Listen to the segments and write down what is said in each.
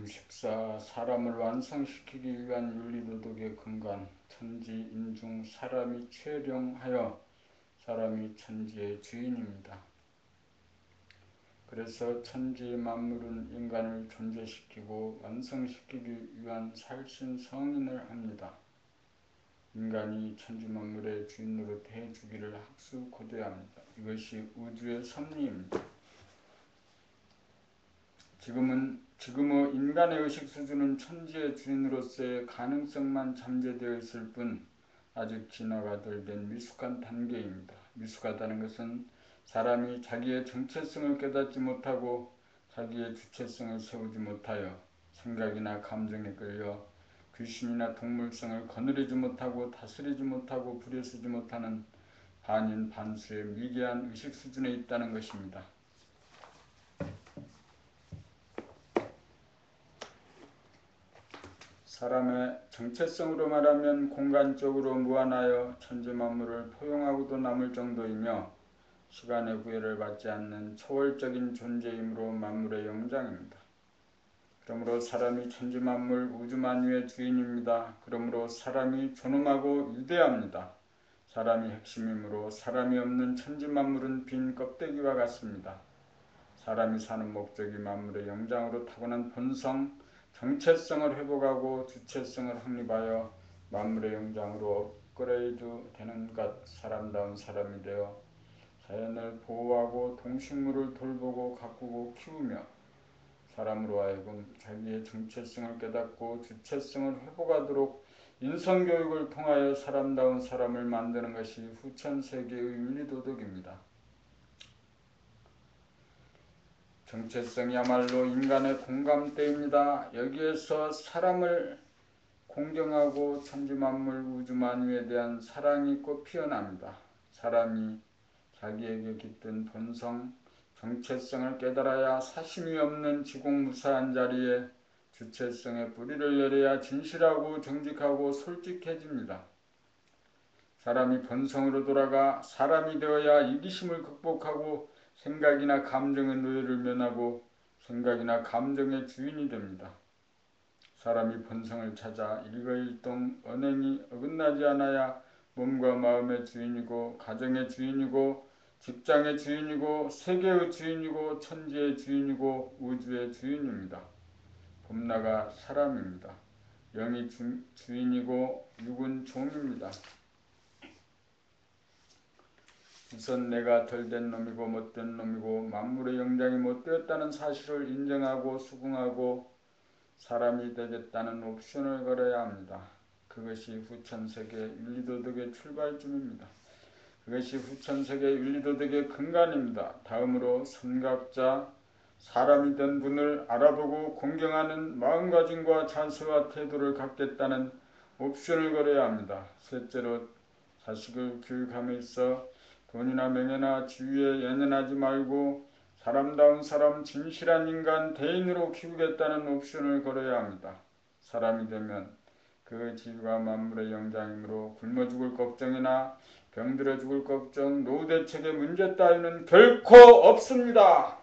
식사, 사람을 완성시키기 위한 윤리도덕의 근간, 천지, 인중, 사람이 최령하여 사람이 천지의 주인입니다. 그래서 천지 만물은 인간을 존재시키고 완성시키기 위한 살신성인을 합니다. 인간이 천지 만물의 주인으로 대해주기를 학수고대합니다. 이것이 우주의 섭리입니다. 지금의 인간의 의식 수준은 천지의 주인으로서의 가능성만 잠재되어 있을 뿐 아직 진화가 덜 된 미숙한 단계입니다. 미숙하다는 것은 사람이 자기의 정체성을 깨닫지 못하고 자기의 주체성을 세우지 못하여 생각이나 감정에 끌려 귀신이나 동물성을 거느리지 못하고 다스리지 못하고 부려쓰지 못하는 반인 반수의 미개한 의식 수준에 있다는 것입니다. 사람의 정체성으로 말하면 공간적으로 무한하여 천지만물을 포용하고도 남을 정도이며 시간의 구애를 받지 않는 초월적인 존재이므로 만물의 영장입니다. 그러므로 사람이 천지만물 우주만유의 주인입니다. 그러므로 사람이 존엄하고 위대합니다. 사람이 핵심이므로 사람이 없는 천지만물은 빈 껍데기와 같습니다. 사람이 사는 목적이 만물의 영장으로 타고난 본성, 정체성을 회복하고 주체성을 확립하여 만물의 영장으로 업그레이드 되는 것, 사람다운 사람이 되어 자연을 보호하고 동식물을 돌보고 가꾸고 키우며 사람으로 하여금 자기의 정체성을 깨닫고 주체성을 회복하도록 인성교육을 통하여 사람다운 사람을 만드는 것이 후천세계의 윤리도덕입니다. 정체성이야말로 인간의 공감대입니다. 여기에서 사람을 공경하고 천지만물 우주만유에 대한 사랑이 꽃 피어납니다. 사람이 자기에게 깃든 본성, 정체성을 깨달아야 사심이 없는 지공무사한 자리에 주체성의 뿌리를 내려야 진실하고 정직하고 솔직해집니다. 사람이 본성으로 돌아가 사람이 되어야 이기심을 극복하고 생각이나 감정의 노예를 면하고 생각이나 감정의 주인이 됩니다. 사람이 본성을 찾아 일거일동 언행이 어긋나지 않아야 몸과 마음의 주인이고 가정의 주인이고 직장의 주인이고 세계의 주인이고 천지의 주인이고 우주의 주인입니다. 봄나가 사람입니다. 영이 주인이고 육은 종입니다. 우선 내가 덜된 놈이고 못된 놈이고 만물의 영장이 못되었다는 사실을 인정하고 수긍하고 사람이 되겠다는 옵션을 걸어야 합니다. 그것이 후천세계 윤리도덕의 출발점입니다. 그것이 후천세계 윤리도덕의 근간입니다. 다음으로 선각자, 사람이 된 분을 알아보고 공경하는 마음가짐과 자세와 태도를 갖겠다는 옵션을 걸어야 합니다. 셋째로 자식을 교육함에 있어 돈이나 명예나 지위에 연연하지 말고 사람다운 사람, 진실한 인간, 대인으로 키우겠다는 옵션을 걸어야 합니다. 사람이 되면 그 지위가 만물의 영장이므로 굶어 죽을 걱정이나 병들어 죽을 걱정, 노후대책의 문제 따위는 결코 없습니다.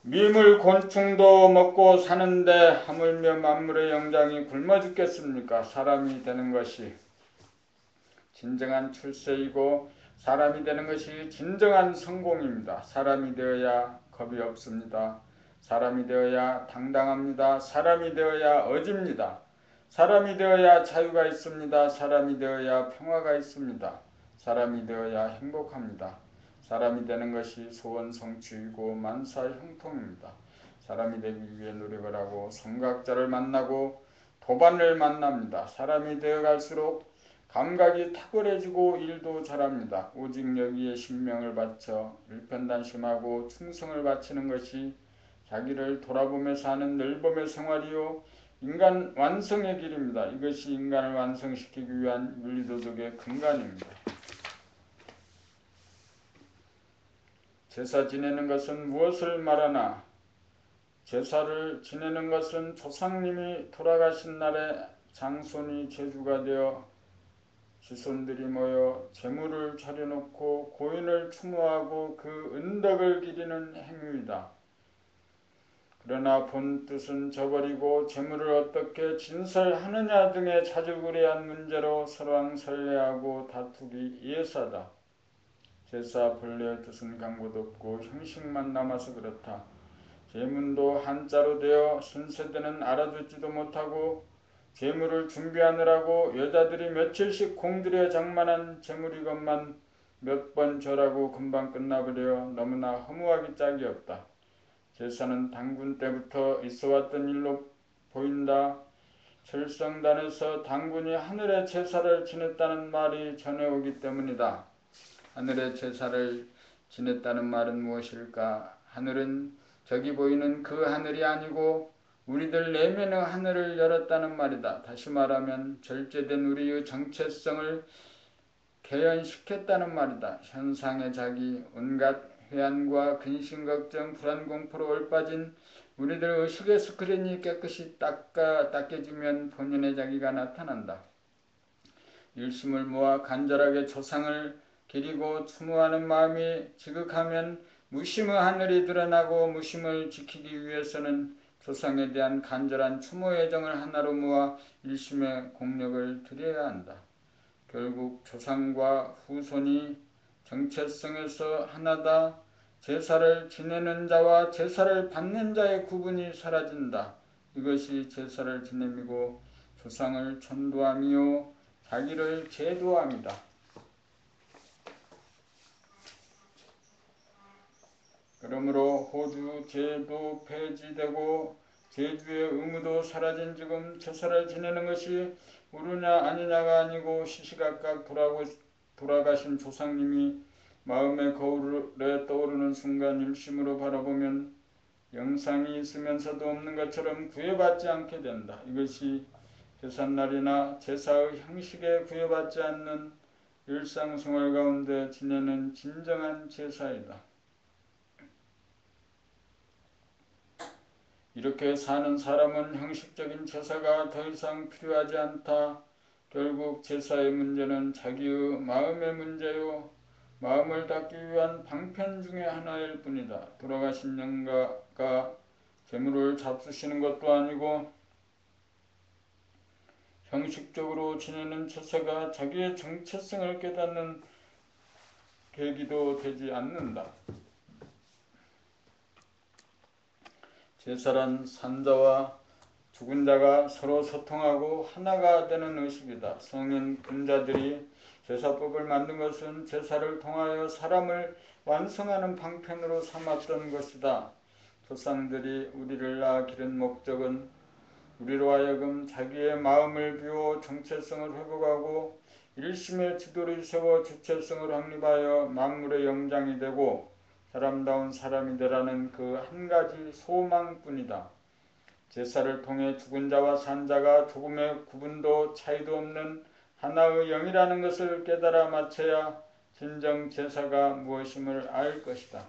미물 곤충도 먹고 사는데 하물며 만물의 영장이 굶어 죽겠습니까? 사람이 되는 것이 진정한 출세이고 사람이 되는 것이 진정한 성공입니다. 사람이 되어야 겁이 없습니다. 사람이 되어야 당당합니다. 사람이 되어야 어집니다. 사람이 되어야 자유가 있습니다. 사람이 되어야 평화가 있습니다. 사람이 되어야 행복합니다. 사람이 되는 것이 소원 성취이고 만사 형통입니다. 사람이 되기 위해 노력을 하고 선각자를 만나고 도반을 만납니다. 사람이 되어갈수록 감각이 탁월해지고 일도 잘합니다. 오직 여기에 신명을 바쳐 일편단심하고 충성을 바치는 것이 자기를 돌아보며 사는 널봄의 생활이요 인간 완성의 길입니다. 이것이 인간을 완성시키기 위한 윤리도덕의 근간입니다. 제사 지내는 것은 무엇을 말하나? 제사를 지내는 것은 조상님이 돌아가신 날에 장손이 제주가 되어 지손들이 모여 제물을 차려놓고 고인을 추모하고 그 은덕을 기리는 행위이다. 그러나 본 뜻은 저버리고 재물을 어떻게 진설하느냐 등의 자주구레한 문제로 설왕설래하고 다투기 예사다. 제사 본래의 뜻은 강구도 없고 형식만 남아서 그렇다. 제문도 한자로 되어 순세대는 알아듣지도 못하고 재물을 준비하느라고 여자들이 며칠씩 공들여 장만한 재물이것만 몇 번 절하고 금방 끝나버려 너무나 허무하기 짝이 없다. 제사는 당군 때부터 있어왔던 일로 보인다. 철성단에서 당군이 하늘의 제사를 지냈다는 말이 전해오기 때문이다. 하늘의 제사를 지냈다는 말은 무엇일까? 하늘은 저기 보이는 그 하늘이 아니고 우리들 내면의 하늘을 열었다는 말이다. 다시 말하면 절제된 우리의 정체성을 개연시켰다는 말이다. 현상의 자기, 온갖 회한과 근심, 걱정, 불안, 공포로 얼빠진 우리들 의식의 스크린이 깨끗이 닦여지면 본연의 자기가 나타난다. 일심을 모아 간절하게 조상을 기리고 추모하는 마음이 지극하면 무심의 하늘이 드러나고 무심을 지키기 위해서는 조상에 대한 간절한 추모 애정을 하나로 모아 일심의 공력을 드려야 한다. 결국 조상과 후손이 정체성에서 하나다. 제사를 지내는 자와 제사를 받는 자의 구분이 사라진다. 이것이 제사를 지냄이고 조상을 천도함이요 자기를 제도함이다. 그러므로 호주 제도 폐지되고 제주의 의무도 사라진 지금 제사를 지내는 것이 옳으냐 아니냐가 아니고 시시각각 돌아가신 조상님이 마음의 거울에 떠오르는 순간 일심으로 바라보면 영상이 있으면서도 없는 것처럼 구애받지 않게 된다. 이것이 제삿날이나 제사의 형식에 구애받지 않는 일상생활 가운데 지내는 진정한 제사이다. 이렇게 사는 사람은 형식적인 제사가 더 이상 필요하지 않다. 결국 제사의 문제는 자기의 마음의 문제요. 마음을 닦기 위한 방편 중의 하나일 뿐이다. 돌아가신 영가가 재물을 잡수시는 것도 아니고 형식적으로 지내는 제사가 자기의 정체성을 깨닫는 계기도 되지 않는다. 제사란 산자와 죽은 자가 서로 소통하고 하나가 되는 의식이다. 성인 군자들이 제사법을 만든 것은 제사를 통하여 사람을 완성하는 방편으로 삼았던 것이다. 조상들이 우리를 낳아 기른 목적은 우리로 하여금 자기의 마음을 비워 정체성을 회복하고 일심의 지도를 세워 주체성을 확립하여 만물의 영장이 되고 사람다운 사람이 되라는 그 한 가지 소망뿐이다. 제사를 통해 죽은 자와 산 자가 조금의 구분도 차이도 없는 하나의 영이라는 것을 깨달아 마쳐야 진정 제사가 무엇임을 알 것이다.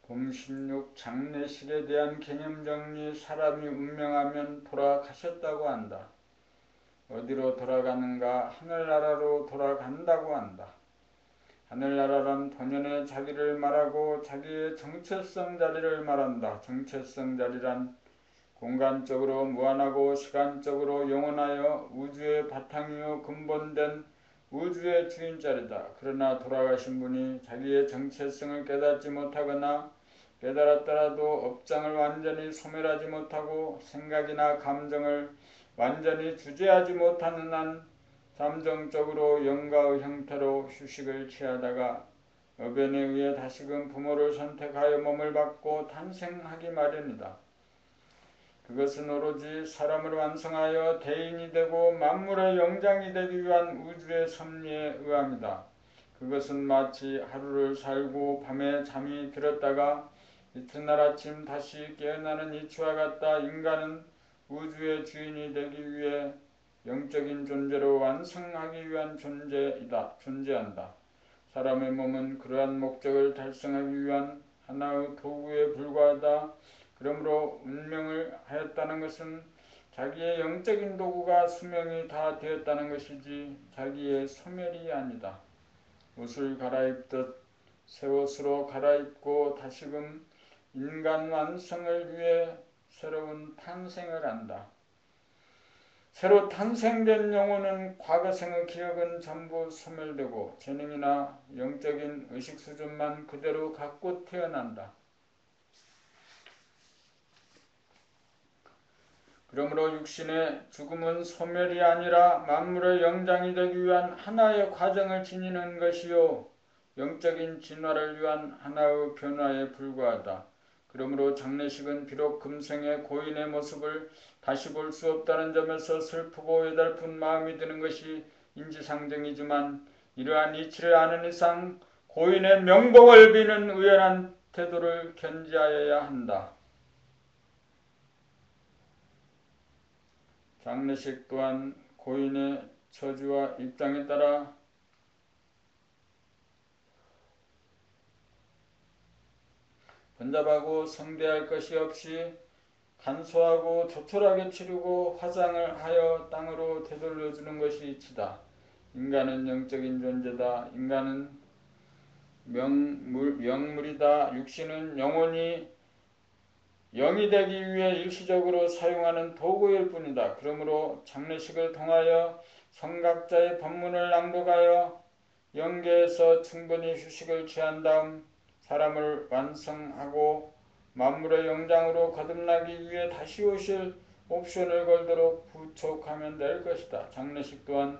봄 16 장례식에 대한 개념정리. 사람이 운명하면 돌아가셨다고 한다. 어디로 돌아가는가? 하늘나라로 돌아간다고 한다. 하늘나라란 본연의 자기를 말하고 자기의 정체성 자리를 말한다. 정체성 자리란 공간적으로 무한하고 시간적으로 영원하여 우주의 바탕이요 근본된 우주의 주인 자리다. 그러나 돌아가신 분이 자기의 정체성을 깨닫지 못하거나 깨달았더라도 업장을 완전히 소멸하지 못하고 생각이나 감정을 완전히 주재하지 못하는 한 잠정적으로 영가의 형태로 휴식을 취하다가 어변에 의해 다시금 부모를 선택하여 몸을 받고 탄생하기 마련이다. 그것은 오로지 사람을 완성하여 대인이 되고 만물의 영장이 되기 위한 우주의 섭리에 의함이다. 그것은 마치 하루를 살고 밤에 잠이 들었다가 이튿날 아침 다시 깨어나는 이치와 같다. 인간은 우주의 주인이 되기 위해 영적인 존재로 완성하기 위한 존재한다. 사람의 몸은 그러한 목적을 달성하기 위한 하나의 도구에 불과하다. 그러므로 운명을 하였다는 것은 자기의 영적인 도구가 수명이 다 되었다는 것이지 자기의 소멸이 아니다. 옷을 갈아입듯 새 옷으로 갈아입고 다시금 인간 완성을 위해 새로운 탄생을 한다. 새로 탄생된 영혼은 과거생의 기억은 전부 소멸되고 재능이나 영적인 의식 수준만 그대로 갖고 태어난다. 그러므로 육신의 죽음은 소멸이 아니라 만물의 영장이 되기 위한 하나의 과정을 지니는 것이요 영적인 진화를 위한 하나의 변화에 불과하다. 그러므로 장례식은 비록 금생의 고인의 모습을 다시 볼 수 없다는 점에서 슬프고 외달픈 마음이 드는 것이 인지상정이지만 이러한 이치를 아는 이상 고인의 명복을 비는 의연한 태도를 견지하여야 한다. 장례식 또한 고인의 처지와 입장에 따라 번잡하고 성대할 것이 없이 간소하고 조촐하게 치르고 화장을 하여 땅으로 되돌려주는 것이 이치다. 인간은 영적인 존재다. 인간은 명물이다. 육신은 영혼이 영이 되기 위해 일시적으로 사용하는 도구일 뿐이다. 그러므로 장례식을 통하여 성각자의 법문을 낭독하여 영계에서 충분히 휴식을 취한 다음 사람을 완성하고 만물의 영장으로 거듭나기 위해 다시 오실 옵션을 걸도록 부촉하면 될 것이다. 장례식 또한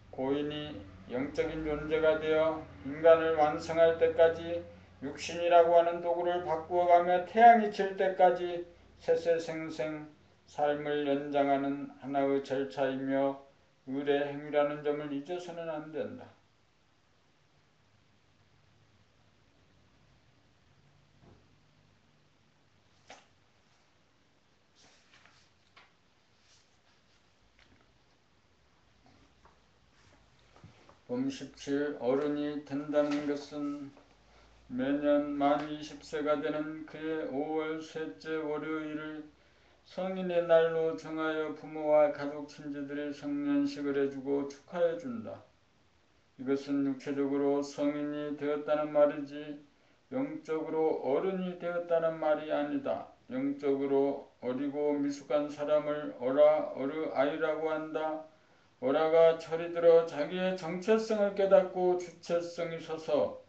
고인이 영적인 존재가 되어 인간을 완성할 때까지 육신이라고 하는 도구를 바꾸어가며 태양이 질 때까지 세세생생 삶을 연장하는 하나의 절차이며 의례 행위라는 점을 잊어서는 안 된다. 봄 17 어른이 된다는 것은 매년 만 20세가 되는 그의 5월 셋째 월요일을 성인의 날로 정하여 부모와 가족 친지들이 성년식을 해주고 축하해준다. 이것은 육체적으로 성인이 되었다는 말이지 영적으로 어른이 되었다는 말이 아니다. 영적으로 어리고 미숙한 사람을 어르아이라고 한다. 어라가 철이 들어 자기의 정체성을 깨닫고 주체성이 서서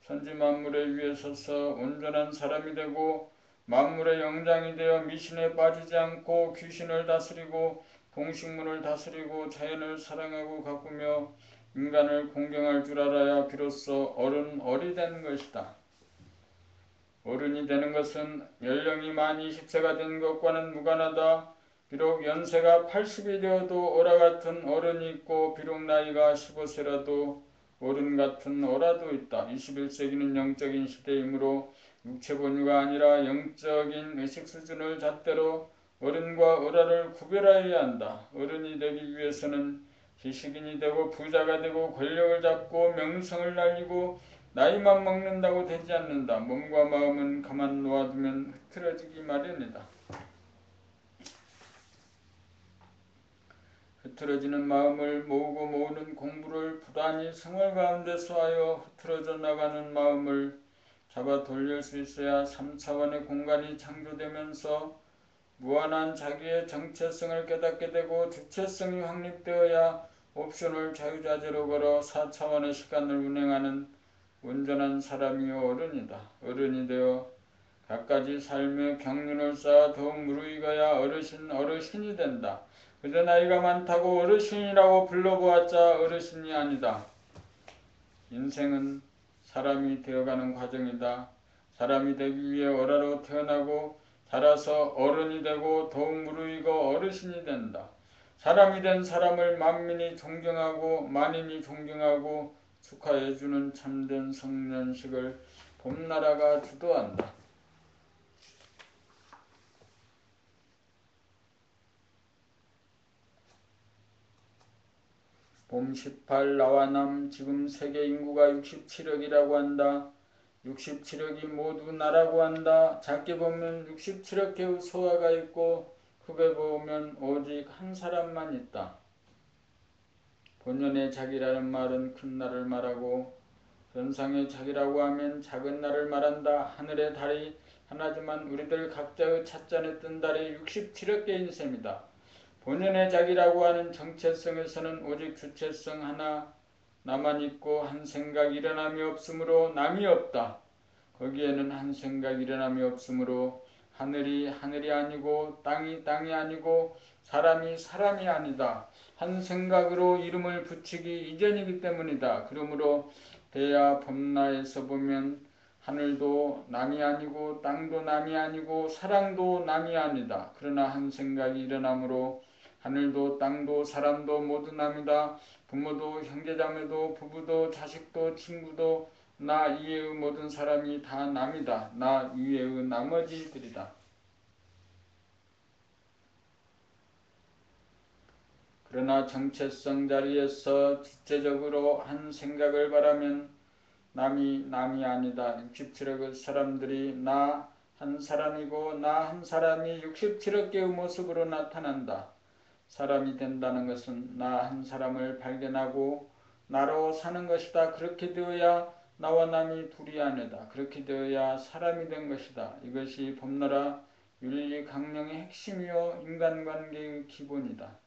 천지만물에 위에 서서 온전한 사람이 되고 만물의 영장이 되어 미신에 빠지지 않고 귀신을 다스리고 동식물을 다스리고 자연을 사랑하고 가꾸며 인간을 공경할 줄 알아야 비로소 어른이 되는 것이다. 어른이 되는 것은 연령이 만 20세가 된 것과는 무관하다. 비록 연세가 80이 되어도 어라 같은 어른이 있고 비록 나이가 15세라도 어른 같은 어라도 있다. 21세기는 영적인 시대이므로 육체 본유가 아니라 영적인 의식 수준을 잣대로 어른과 어라를 구별하여야 한다. 어른이 되기 위해서는 지식인이 되고 부자가 되고 권력을 잡고 명성을 날리고 나이만 먹는다고 되지 않는다. 몸과 마음은 가만 놓아두면 흐트러지기 마련이다. 흐트러지는 마음을 모으고 모으는 공부를 부단히 생활 가운데서 하여 흐트러져 나가는 마음을 잡아 돌릴 수 있어야 3차원의 공간이 창조되면서 무한한 자기의 정체성을 깨닫게 되고 주체성이 확립되어야 옵션을 자유자재로 걸어 4차원의 시간을 운행하는 온전한 사람이요 어른이다. 어른이 되어 갖가지 삶의 경륜을 쌓아 더욱 무르익어야 어르신이 된다. 그저 나이가 많다고 어르신이라고 불러보았자 어르신이 아니다. 인생은 사람이 되어가는 과정이다. 사람이 되기 위해 어라로 태어나고 자라서 어른이 되고 더욱 무르익어 어르신이 된다. 사람이 된 사람을 만민이 존경하고 만인이 존경하고 축하해주는 참된 성년식을 봄나라가 주도한다. 봄 18 나와 남 지금 세계 인구가 67억이라고 한다. 67억이 모두 나라고 한다. 작게 보면 67억 개의 소아가 있고 크게 보면 오직 한 사람만 있다. 본연의 자기라는 말은 큰 나를 말하고 현상의 자기라고 하면 작은 나를 말한다. 하늘의 달이 하나지만 우리들 각자의 찻잔에 뜬 달이 67억 개인 셈이다. 본연의 자기라고 하는 정체성에서는 오직 주체성 하나 나만 있고 한 생각 일어남이 없으므로 남이 없다. 거기에는 한 생각 일어남이 없으므로 하늘이 하늘이 아니고 땅이 땅이 아니고 사람이 사람이 아니다. 한 생각으로 이름을 붙이기 이전이기 때문이다. 그러므로 대야 봄나에서 보면 하늘도 남이 아니고 땅도 남이 아니고 사랑도 남이 아니다. 그러나 한 생각이 일어나므로 하늘도 땅도 사람도 모두 남이다. 부모도 형제자매도 부부도 자식도 친구도 나 이외의 모든 사람이 다 남이다. 나 이외의 나머지들이다. 그러나 정체성 자리에서 주체적으로 한 생각을 바라면 남이 아니다. 67억의 사람들이 나 한 사람이고 나 한 사람이 67억 개의 모습으로 나타난다. 사람이 된다는 것은 나 한 사람을 발견하고 나로 사는 것이다. 그렇게 되어야 나와 남이 둘이 아니다. 그렇게 되어야 사람이 된 것이다. 이것이 봄나라 윤리 강령의 핵심이요 인간관계의 기본이다.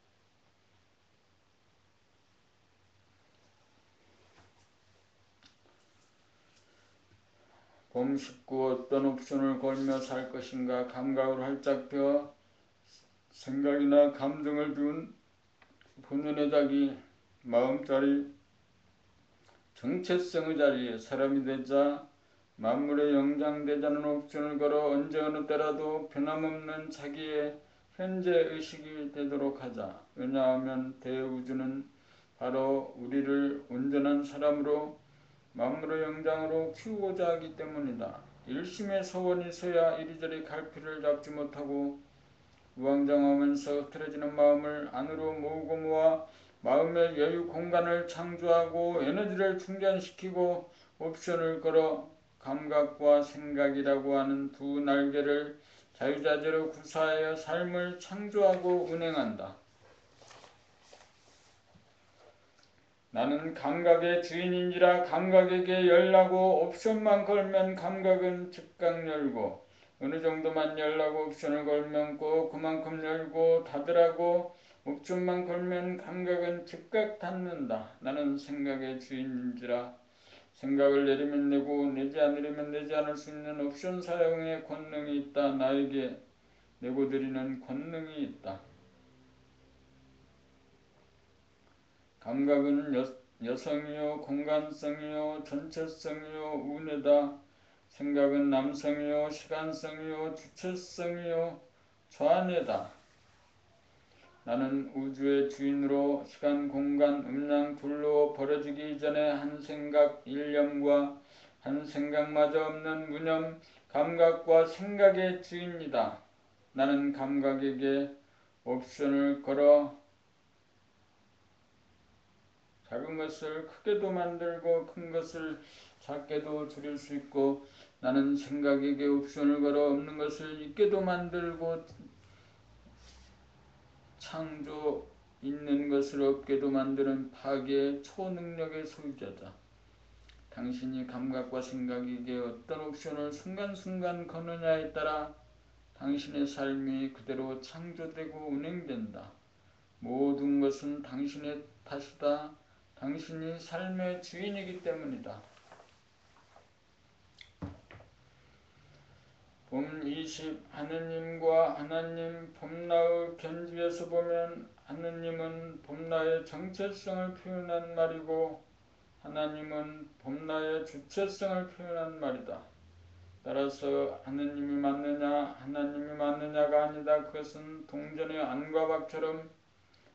봄 19 어떤 옵션을 걸며 살 것인가 감각을 활짝 펴 생각이나 감정을 비운 본연의 자기 마음자리 정체성의 자리에 사람이 되자 만물의 영장되자는 옵션을 걸어 언제 어느 때라도 변함없는 자기의 현재 의식이 되도록 하자. 왜냐하면 대우주는 바로 우리를 온전한 사람으로 만물의 영장으로 키우고자 하기 때문이다. 일심의 소원이 있어야 이리저리 갈피를 잡지 못하고 우왕좌왕하면서 흐트러지는 마음을 안으로 모으고 모아 마음의 여유 공간을 창조하고 에너지를 충전시키고 옵션을 걸어 감각과 생각이라고 하는 두 날개를 자유자재로 구사하여 삶을 창조하고 운행한다. 나는 감각의 주인인지라 감각에게 열라고 옵션만 걸면 감각은 즉각 열고 어느 정도만 열라고 옵션을 걸면 꼭 그만큼 열고 닫으라고 옵션만 걸면 감각은 즉각 닫는다. 나는 생각의 주인인지라 생각을 내리면 내고 내지 않으려면 내지 않을 수 있는 옵션 사용의 권능이 있다. 나에게 내고 드리는 권능이 있다. 감각은 여성이요 공간성이요 전체성이요 운에다. 생각은 남성이요 시간성이요 주체성이요 좌뇌다. 나는 우주의 주인으로 시간 공간 음량 둘로 벌어지기 이전에 한 생각 일념과 한 생각마저 없는 무념 감각과 생각의 주인이다. 나는 감각에게 옵션을 걸어 작은 것을 크게도 만들고 큰 것을 작게도 줄일 수 있고 나는 생각에게 옵션을 걸어 없는 것을 있게도 만들고 창조 있는 것을 없게도 만드는 파괴의 초능력의 소유자다. 당신이 감각과 생각에게 어떤 옵션을 순간순간 거느냐에 따라 당신의 삶이 그대로 창조되고 운행된다. 모든 것은 당신의 탓이다. 당신이 삶의 주인이기 때문이다. 봄 20 하느님과 하나님 봄나의 견주에서 보면 하느님은 봄나의 정체성을 표현한 말이고 하나님은 봄나의 주체성을 표현한 말이다. 따라서 하느님이 맞느냐 하나님이 맞느냐가 아니다. 그것은 동전의 안과 박처럼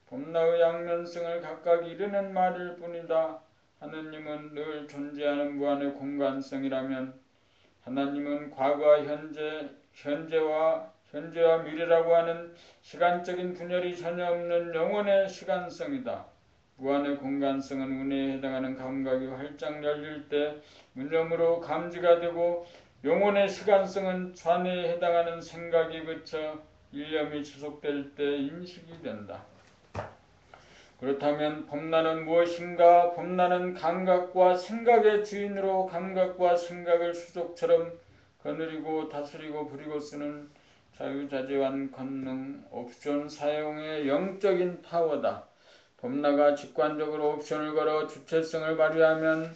범나의 양면성을 각각 이르는 말일 뿐이다. 하느님은 늘 존재하는 무한의 공간성이라면 하나님은 과거와 현재와 미래라고 하는 시간적인 분열이 전혀 없는 영원의 시간성이다. 무한의 공간성은 은혜에 해당하는 감각이 활짝 열릴 때 무념으로 감지가 되고, 영혼의 시간성은 좌뇌에 해당하는 생각이 그쳐 일념이 지속될 때 인식이 된다. 그렇다면 범나는 무엇인가? 범나는 감각과 생각의 주인으로 감각과 생각을 수족처럼 거느리고 다스리고 부리고 쓰는 자유자재한 권능, 옵션 사용의 영적인 파워다. 범나가 직관적으로 옵션을 걸어 주체성을 발휘하면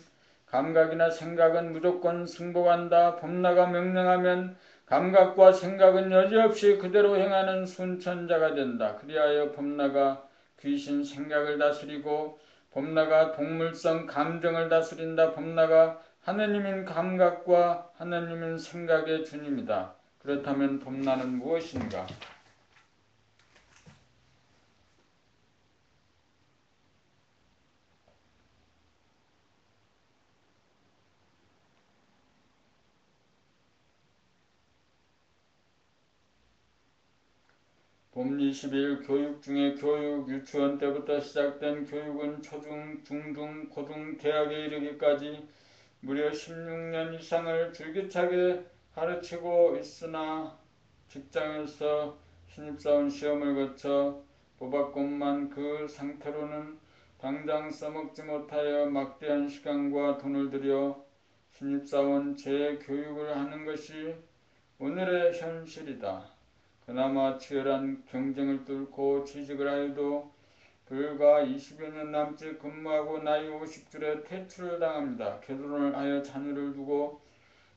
감각이나 생각은 무조건 승복한다. 범나가 명령하면 감각과 생각은 여지없이 그대로 행하는 순천자가 된다. 그리하여 범나가 귀신 생각을 다스리고 범나가 동물성 감정을 다스린다. 범나가 하느님인 감각과 하느님인 생각의 주님이다. 그렇다면 범나는 무엇인가? 봄 20일 교육 중에 유치원 때부터 시작된 교육은 초중, 중등, 고등, 대학에 이르기까지 무려 16년 이상을 줄기차게 가르치고 있으나 직장에서 신입사원 시험을 거쳐 뽑았건만 그 상태로는 당장 써먹지 못하여 막대한 시간과 돈을 들여 신입사원 재교육을 하는 것이 오늘의 현실이다. 그나마 치열한 경쟁을 뚫고 취직을 하여도 불과 20여 년 남짓 근무하고 나이 50줄에 퇴출을 당합니다. 결혼을 하여 자녀를 두고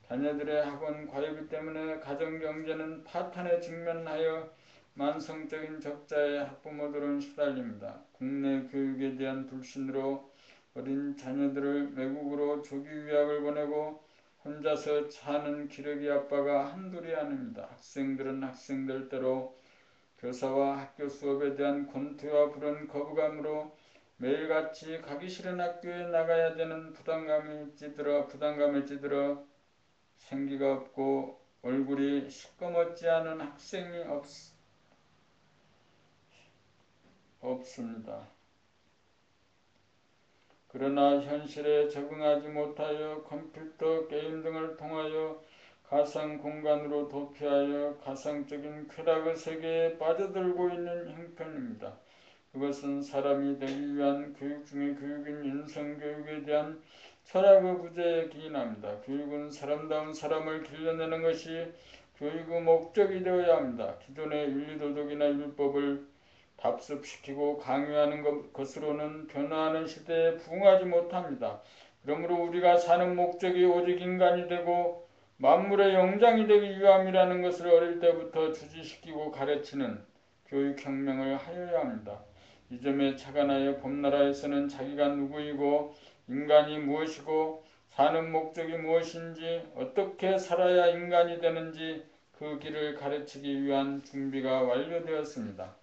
자녀들의 학원 과외비 때문에 가정경제는 파탄에 직면하여 만성적인 적자에 학부모들은 시달립니다. 국내 교육에 대한 불신으로 어린 자녀들을 외국으로 조기 유학을 보내고 혼자서 사는 기러기 아빠가 한둘이 아닙니다. 학생들은 학생들대로 교사와 학교 수업에 대한 권태와 불안, 거부감으로 매일같이 가기 싫은 학교에 나가야 되는 부담감에 찌들어 생기가 없고 얼굴이 시꺼멓지 않은 학생이 없습니다. 그러나 현실에 적응하지 못하여 컴퓨터, 게임 등을 통하여 가상 공간으로 도피하여 가상적인 쾌락의 세계에 빠져들고 있는 형편입니다. 그것은 사람이 되기 위한 교육 중의 교육인 인성교육에 대한 철학의 부재에 기인합니다. 교육은 사람다운 사람을 길러내는 것이 교육의 목적이 되어야 합니다. 기존의 윤리도덕이나 율법을 답습시키고 강요하는 것으로는 변화하는 시대에 부응하지 못합니다. 그러므로 우리가 사는 목적이 오직 인간이 되고 만물의 영장이 되기 위함이라는 것을 어릴 때부터 주지시키고 가르치는 교육혁명을 하여야 합니다. 이 점에 착안하여 범나라에서는 자기가 누구이고 인간이 무엇이고 사는 목적이 무엇인지 어떻게 살아야 인간이 되는지 그 길을 가르치기 위한 준비가 완료되었습니다.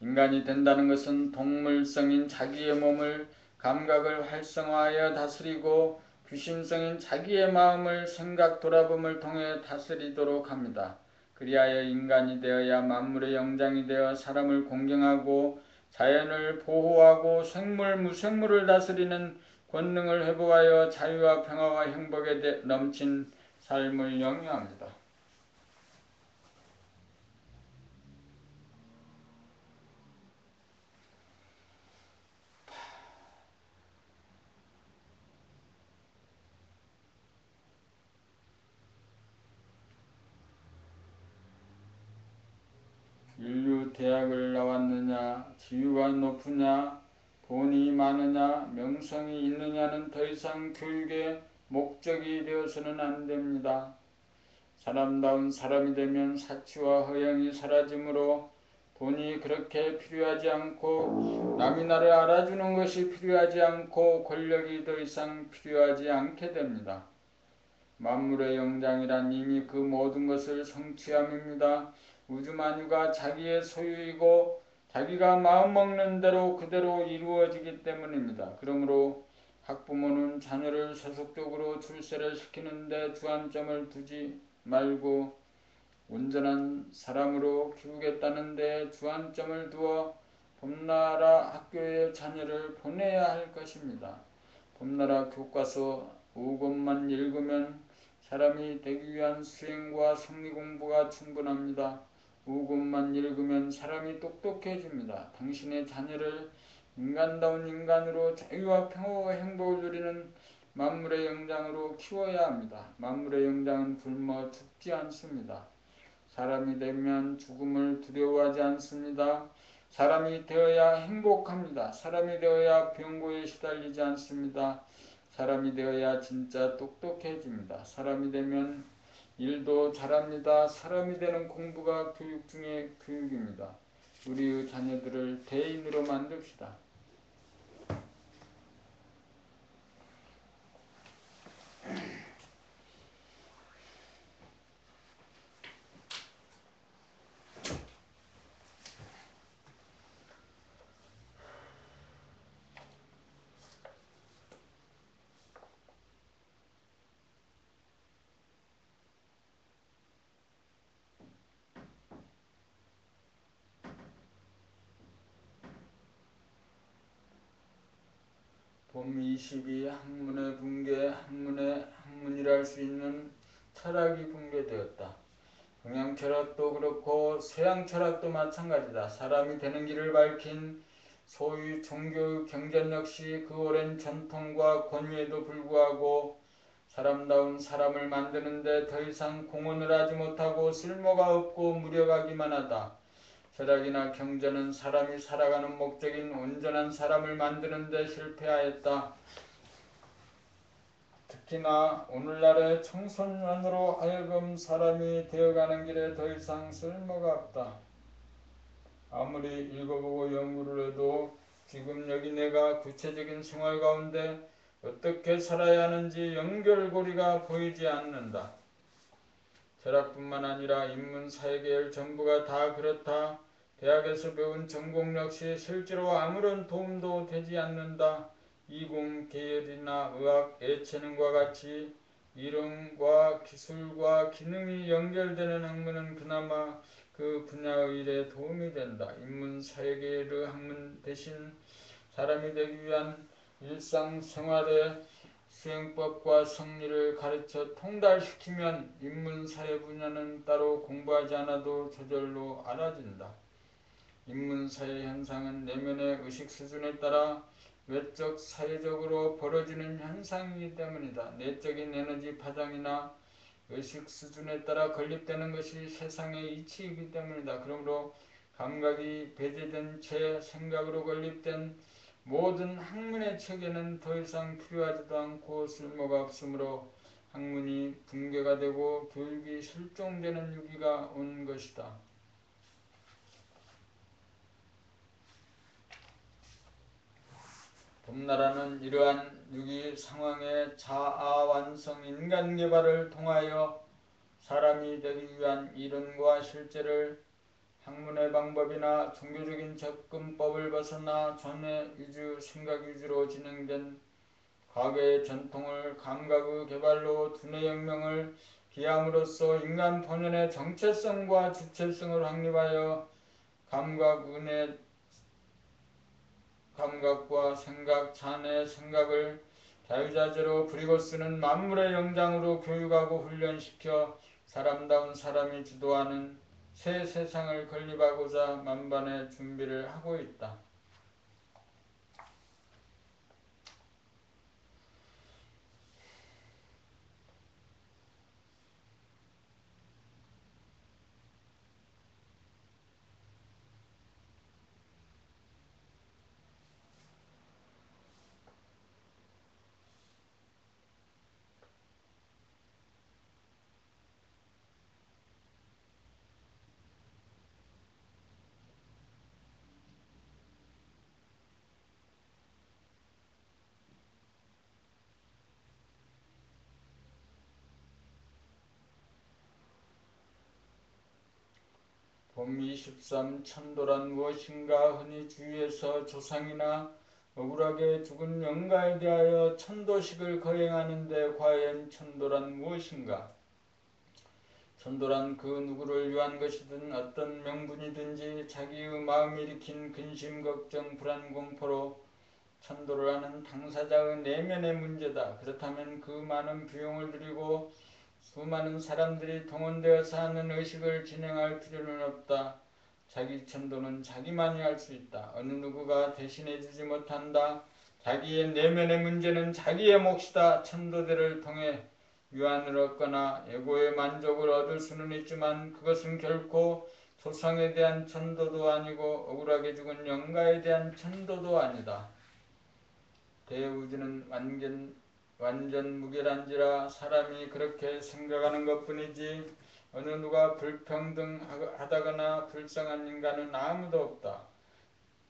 인간이 된다는 것은 동물성인 자기의 몸을 감각을 활성화하여 다스리고 귀신성인 자기의 마음을 생각 돌아봄을 통해 다스리도록 합니다. 그리하여 인간이 되어야 만물의 영장이 되어 사람을 공경하고 자연을 보호하고 생물 무생물을 다스리는 권능을 회복하여 자유와 평화와 행복에 넘친 삶을 영위합니다. 인류 대학을 나왔느냐, 지위가 높으냐, 돈이 많으냐, 명성이 있느냐는 더 이상 교육의 목적이 되어서는 안 됩니다. 사람다운 사람이 되면 사치와 허영이 사라지므로 돈이 그렇게 필요하지 않고 남이 나를 알아주는 것이 필요하지 않고 권력이 더 이상 필요하지 않게 됩니다. 만물의 영장이란 이미 그 모든 것을 성취함입니다. 우주 만유가 자기의 소유이고 자기가 마음먹는 대로 그대로 이루어지기 때문입니다. 그러므로 학부모는 자녀를 세속적으로 출세를 시키는데 주안점을 두지 말고 온전한 사람으로 키우겠다는 데 주안점을 두어 봄나라 학교에 자녀를 보내야 할 것입니다. 봄나라 교과서 5권만 읽으면 사람이 되기 위한 수행과 성리 공부가 충분합니다. 5권만 읽으면 사람이 똑똑해집니다. 당신의 자녀를 인간다운 인간으로 자유와 평화와 행복을 누리는 만물의 영장으로 키워야 합니다. 만물의 영장은 굶어 죽지 않습니다. 사람이 되면 죽음을 두려워하지 않습니다. 사람이 되어야 행복합니다. 사람이 되어야 병고에 시달리지 않습니다. 사람이 되어야 진짜 똑똑해집니다. 사람이 되면 일도 잘합니다. 사람이 되는 공부가 교육 중의 교육입니다. 우리의 자녀들을 대인으로 만듭시다. 봄 22 학문의 붕괴, 학문이랄 수 있는 철학이 붕괴되었다. 동양 철학도 그렇고 서양 철학도 마찬가지다. 사람이 되는 길을 밝힌 소위 종교의 경전 역시 그 오랜 전통과 권위에도 불구하고 사람다운 사람을 만드는데 더 이상 공헌을 하지 못하고 쓸모가 없고 무력하기만 하다. 철학이나 경전은 사람이 살아가는 목적인 온전한 사람을 만드는 데 실패하였다. 특히나 오늘날의 청소년으로 하여금 사람이 되어가는 길에 더 이상 쓸모가 없다. 아무리 읽어보고 연구를 해도 지금 여기 내가 구체적인 생활 가운데 어떻게 살아야 하는지 연결고리가 보이지 않는다. 철학뿐만 아니라 인문사회계열 전부가 다 그렇다. 대학에서 배운 전공 역시 실제로 아무런 도움도 되지 않는다. 이공계열이나 의학, 예체능과 같이 이론과 기술과 기능이 연결되는 학문은 그나마 그 분야의 일에 도움이 된다. 인문사회계열의 학문 대신 사람이 되기 위한 일상생활의 수행법과 성리를 가르쳐 통달시키면 인문사회 분야는 따로 공부하지 않아도 저절로 알아진다. 인문사회 현상은 내면의 의식 수준에 따라 외적 사회적으로 벌어지는 현상이기 때문이다. 내적인 에너지 파장이나 의식 수준에 따라 건립되는 것이 세상의 이치이기 때문이다. 그러므로 감각이 배제된 채 생각으로 건립된 모든 학문의 체계는 더 이상 필요하지도 않고 쓸모가 없으므로 학문이 붕괴가 되고 교육이 실종되는 위기가 온 것이다. 봄나라는 이러한 위기 상황의 자아 완성 인간 개발을 통하여 사람이 되기 위한 이론과 실제를 학문의 방법이나 종교적인 접근법을 벗어나 전해 위주, 생각 위주로 진행된 과거의 전통을 감각의 개발로 두뇌혁명을 기함으로써 인간 본연의 정체성과 주체성을 확립하여 감각과 생각, 자뇌 생각을 자유자재로 부리고 쓰는 만물의 영장으로 교육하고 훈련시켜 사람다운 사람이 주도하는 새 세상을 건립하고자 만반의 준비를 하고 있다. 봄 23. 천도란 무엇인가? 흔히 주위에서 조상이나 억울하게 죽은 영가에 대하여 천도식을 거행하는데 과연 천도란 무엇인가? 천도란 그 누구를 위한 것이든 어떤 명분이든지 자기의 마음이 일으킨 근심, 걱정, 불안, 공포로 천도를 하는 당사자의 내면의 문제다. 그렇다면 그 많은 비용을 들이고 수많은 사람들이 동원되어서 하는 의식을 진행할 필요는 없다. 자기 천도는 자기만이 할 수 있다. 어느 누구가 대신해주지 못한다. 자기의 내면의 문제는 자기의 몫이다. 천도대를 통해 유안을 얻거나 에고의 만족을 얻을 수는 있지만 그것은 결코 조상에 대한 천도도 아니고 억울하게 죽은 영가에 대한 천도도 아니다. 대우주는 완전 무결한지라 사람이 그렇게 생각하는 것뿐이지 어느 누가 불평등하다거나 불쌍한 인간은 아무도 없다.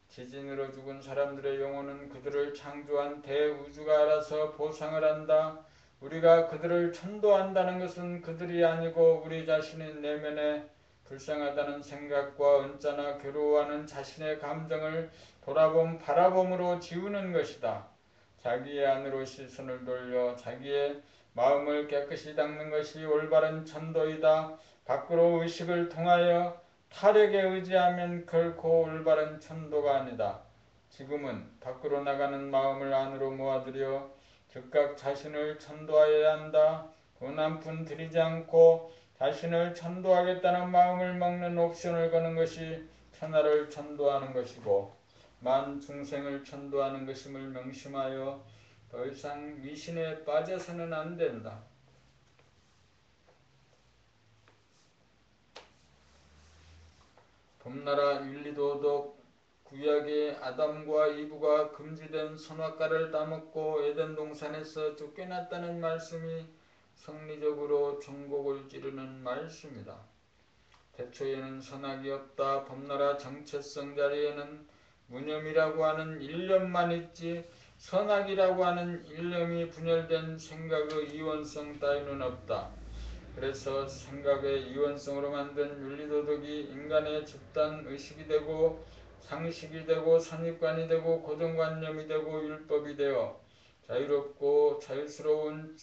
지진으로 죽은 사람들의 영혼은 그들을 창조한 대우주가 알아서 보상을 한다. 우리가 그들을 천도한다는 것은 그들이 아니고 우리 자신의 내면에 불쌍하다는 생각과 언짢아 괴로워하는 자신의 감정을 바라봄으로 지우는 것이다. 자기의 안으로 시선을 돌려 자기의 마음을 깨끗이 닦는 것이 올바른 천도이다. 밖으로 의식을 통하여 타력에 의지하면 결코 올바른 천도가 아니다. 지금은 밖으로 나가는 마음을 안으로 모아들여 즉각 자신을 천도하여야 한다. 돈 한 푼 들이지 않고 자신을 천도하겠다는 마음을 먹는 옵션을 거는 것이 천하를 천도하는 것이고 만 중생을 천도하는 것임을 명심하여 더 이상 미신에 빠져서는 안 된다. 봄나라 윤리도덕 구약의 아담과 이브가 금지된 선악과를 따먹고 에덴 동산에서 쫓겨났다는 말씀이 성리적으로 전곡을 찌르는 말씀이다. 태초에는 선악이 없다. 봄나라 정체성 자리에는 무념이라고 하는 일념만 있지 선악이라고 하는 일념이 분열된 생각의 이원성 따위는 없다. 그래서 생각의 이원성으로 만든 윤리도덕이 인간의 집단의식이 되고 상식이 되고 선입관이 되고 고정관념이 되고 율법이 되어 자유롭고 자유스러운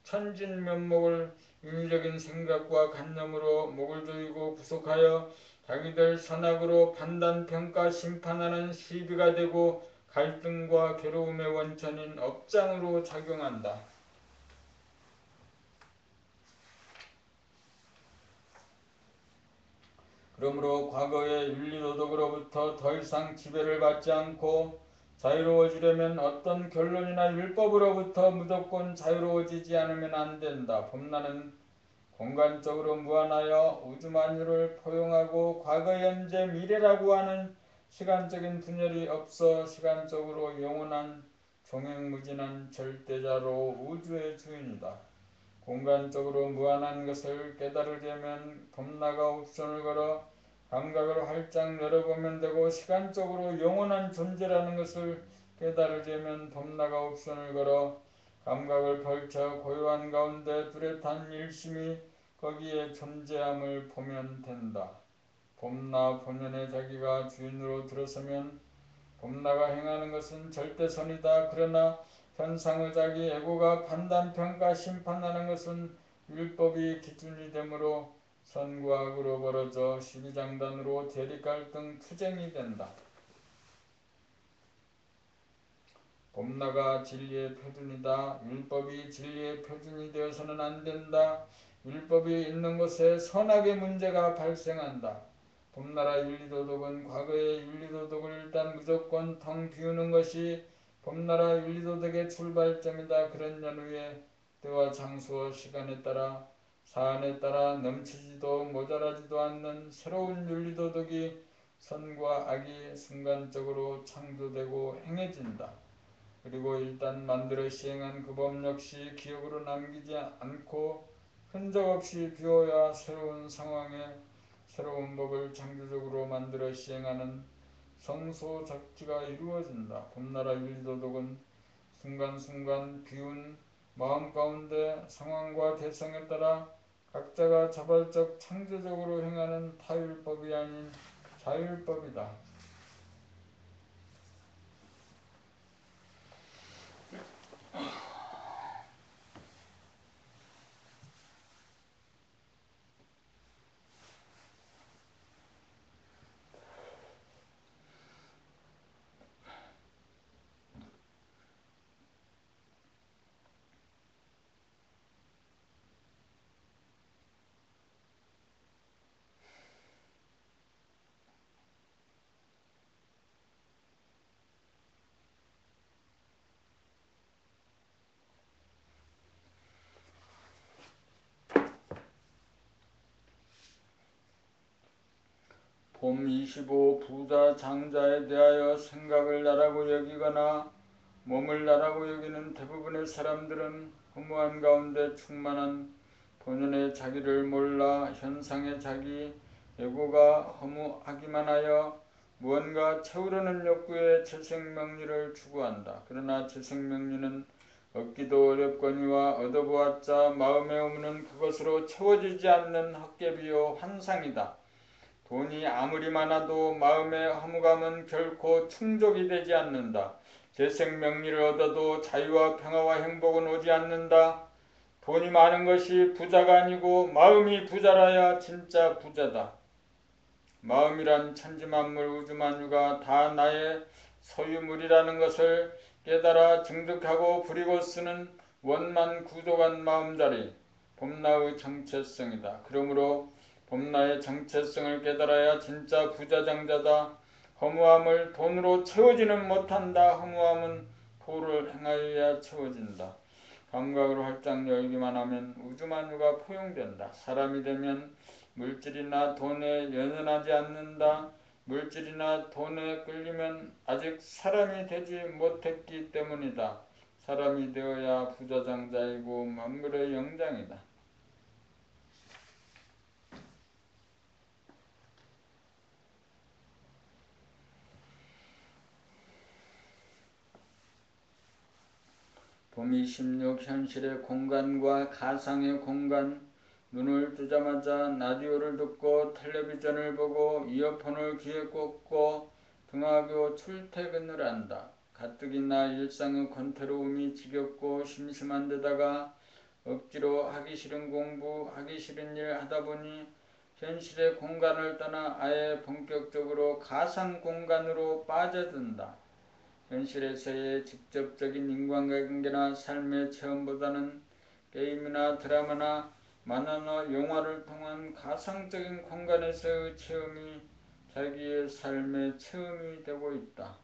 천진면목을 인위적인 생각과 관념으로 목을 조이고 구속하여 자기들 선악으로 판단, 평가, 심판하는 시비가 되고 갈등과 괴로움의 원천인 업장으로 작용한다. 그러므로 과거의 윤리도덕으로부터 더 이상 지배를 받지 않고 자유로워지려면 어떤 결론이나 율법으로부터 무조건 자유로워지지 않으면 안 된다. 봄나는 공간적으로 무한하여 우주만유를 포용하고 과거, 현재, 미래라고 하는 시간적인 분열이 없어 시간적으로 영원한 종횡무진한 절대자로 우주의 주인이다. 공간적으로 무한한 것을 깨달으려면 봄나가 옵션을 걸어 감각을 활짝 열어보면 되고 시간적으로 영원한 존재라는 것을 깨달으려면 봄나가 옵션을 걸어 감각을 펼쳐 고요한 가운데 뚜렷한 일심이 거기에 존재함을 보면 된다. 봄나 본연의 자기가 주인으로 들어서면 봄나가 행하는 것은 절대선이다. 그러나 현상의 자기 에고가 판단, 평가, 심판하는 것은 율법이 기준이 되므로 선과 악으로 벌어져 시비장단으로 대립갈등, 투쟁이 된다. 봄나가 진리의 표준이다. 율법이 진리의 표준이 되어서는 안 된다. 율법이 있는 곳에 선악의 문제가 발생한다. 봄나라 윤리도덕은 과거의 윤리도덕을 일단 무조건 텅 비우는 것이 봄나라 윤리도덕의 출발점이다. 그런 연후에 때와 장소와 시간에 따라 사안에 따라 넘치지도 모자라지도 않는 새로운 윤리도덕이 선과 악이 순간적으로 창조되고 행해진다. 그리고 일단 만들어 시행한 그 법 역시 기억으로 남기지 않고 흔적 없이 비워야 새로운 상황에 새로운 법을 창조적으로 만들어 시행하는 성소작지가 이루어진다. 봄나라 윤리도덕은 순간순간 비운 마음 가운데 상황과 대상에 따라 각자가 자발적 창조적으로 행하는 타율법이 아닌 자율법이다. 봄 25. 부자 장자에 대하여 생각을 나라고 여기거나 몸을 나라고 여기는 대부분의 사람들은 허무한 가운데 충만한 본연의 자기를 몰라 현상의 자기 에고가 허무하기만 하여 무언가 채우려는 욕구에 재생명리를 추구한다. 그러나 재생명리는 얻기도 어렵거니와 얻어보았자 마음의 의무는 그것으로 채워지지 않는 헛개비요 환상이다. 돈이 아무리 많아도 마음의 허무감은 결코 충족이 되지 않는다. 재생명리를 얻어도 자유와 평화와 행복은 오지 않는다. 돈이 많은 것이 부자가 아니고 마음이 부자라야 진짜 부자다. 마음이란 천지만물 우주만유가 다 나의 소유물이라는 것을 깨달아 증득하고 부리고 쓰는 원만 구족한 마음자리, 봄나의 정체성이다. 그러므로 봄나의 정체성을 깨달아야 진짜 부자장자다. 허무함을 돈으로 채우지는 못한다. 허무함은 도를 행하여야 채워진다. 감각으로 활짝 열기만 하면 우주만유가 포용된다. 사람이 되면 물질이나 돈에 연연하지 않는다. 물질이나 돈에 끌리면 아직 사람이 되지 못했기 때문이다. 사람이 되어야 부자장자이고 만물의 영장이다. 봄 26. 현실의 공간과 가상의 공간. 눈을 뜨자마자 라디오를 듣고 텔레비전을 보고 이어폰을 귀에 꽂고 등하교 출퇴근을 한다. 가뜩이나 일상의 권태로움이 지겹고 심심한 데다가 억지로 하기 싫은 공부, 하기 싫은 일 하다 보니 현실의 공간을 떠나 아예 본격적으로 가상 공간으로 빠져든다. 현실에서의 직접적인 인간관계나 삶의 체험보다는 게임이나 드라마나 만화나 영화를 통한 가상적인 공간에서의 체험이 자기의 삶의 체험이 되고 있다.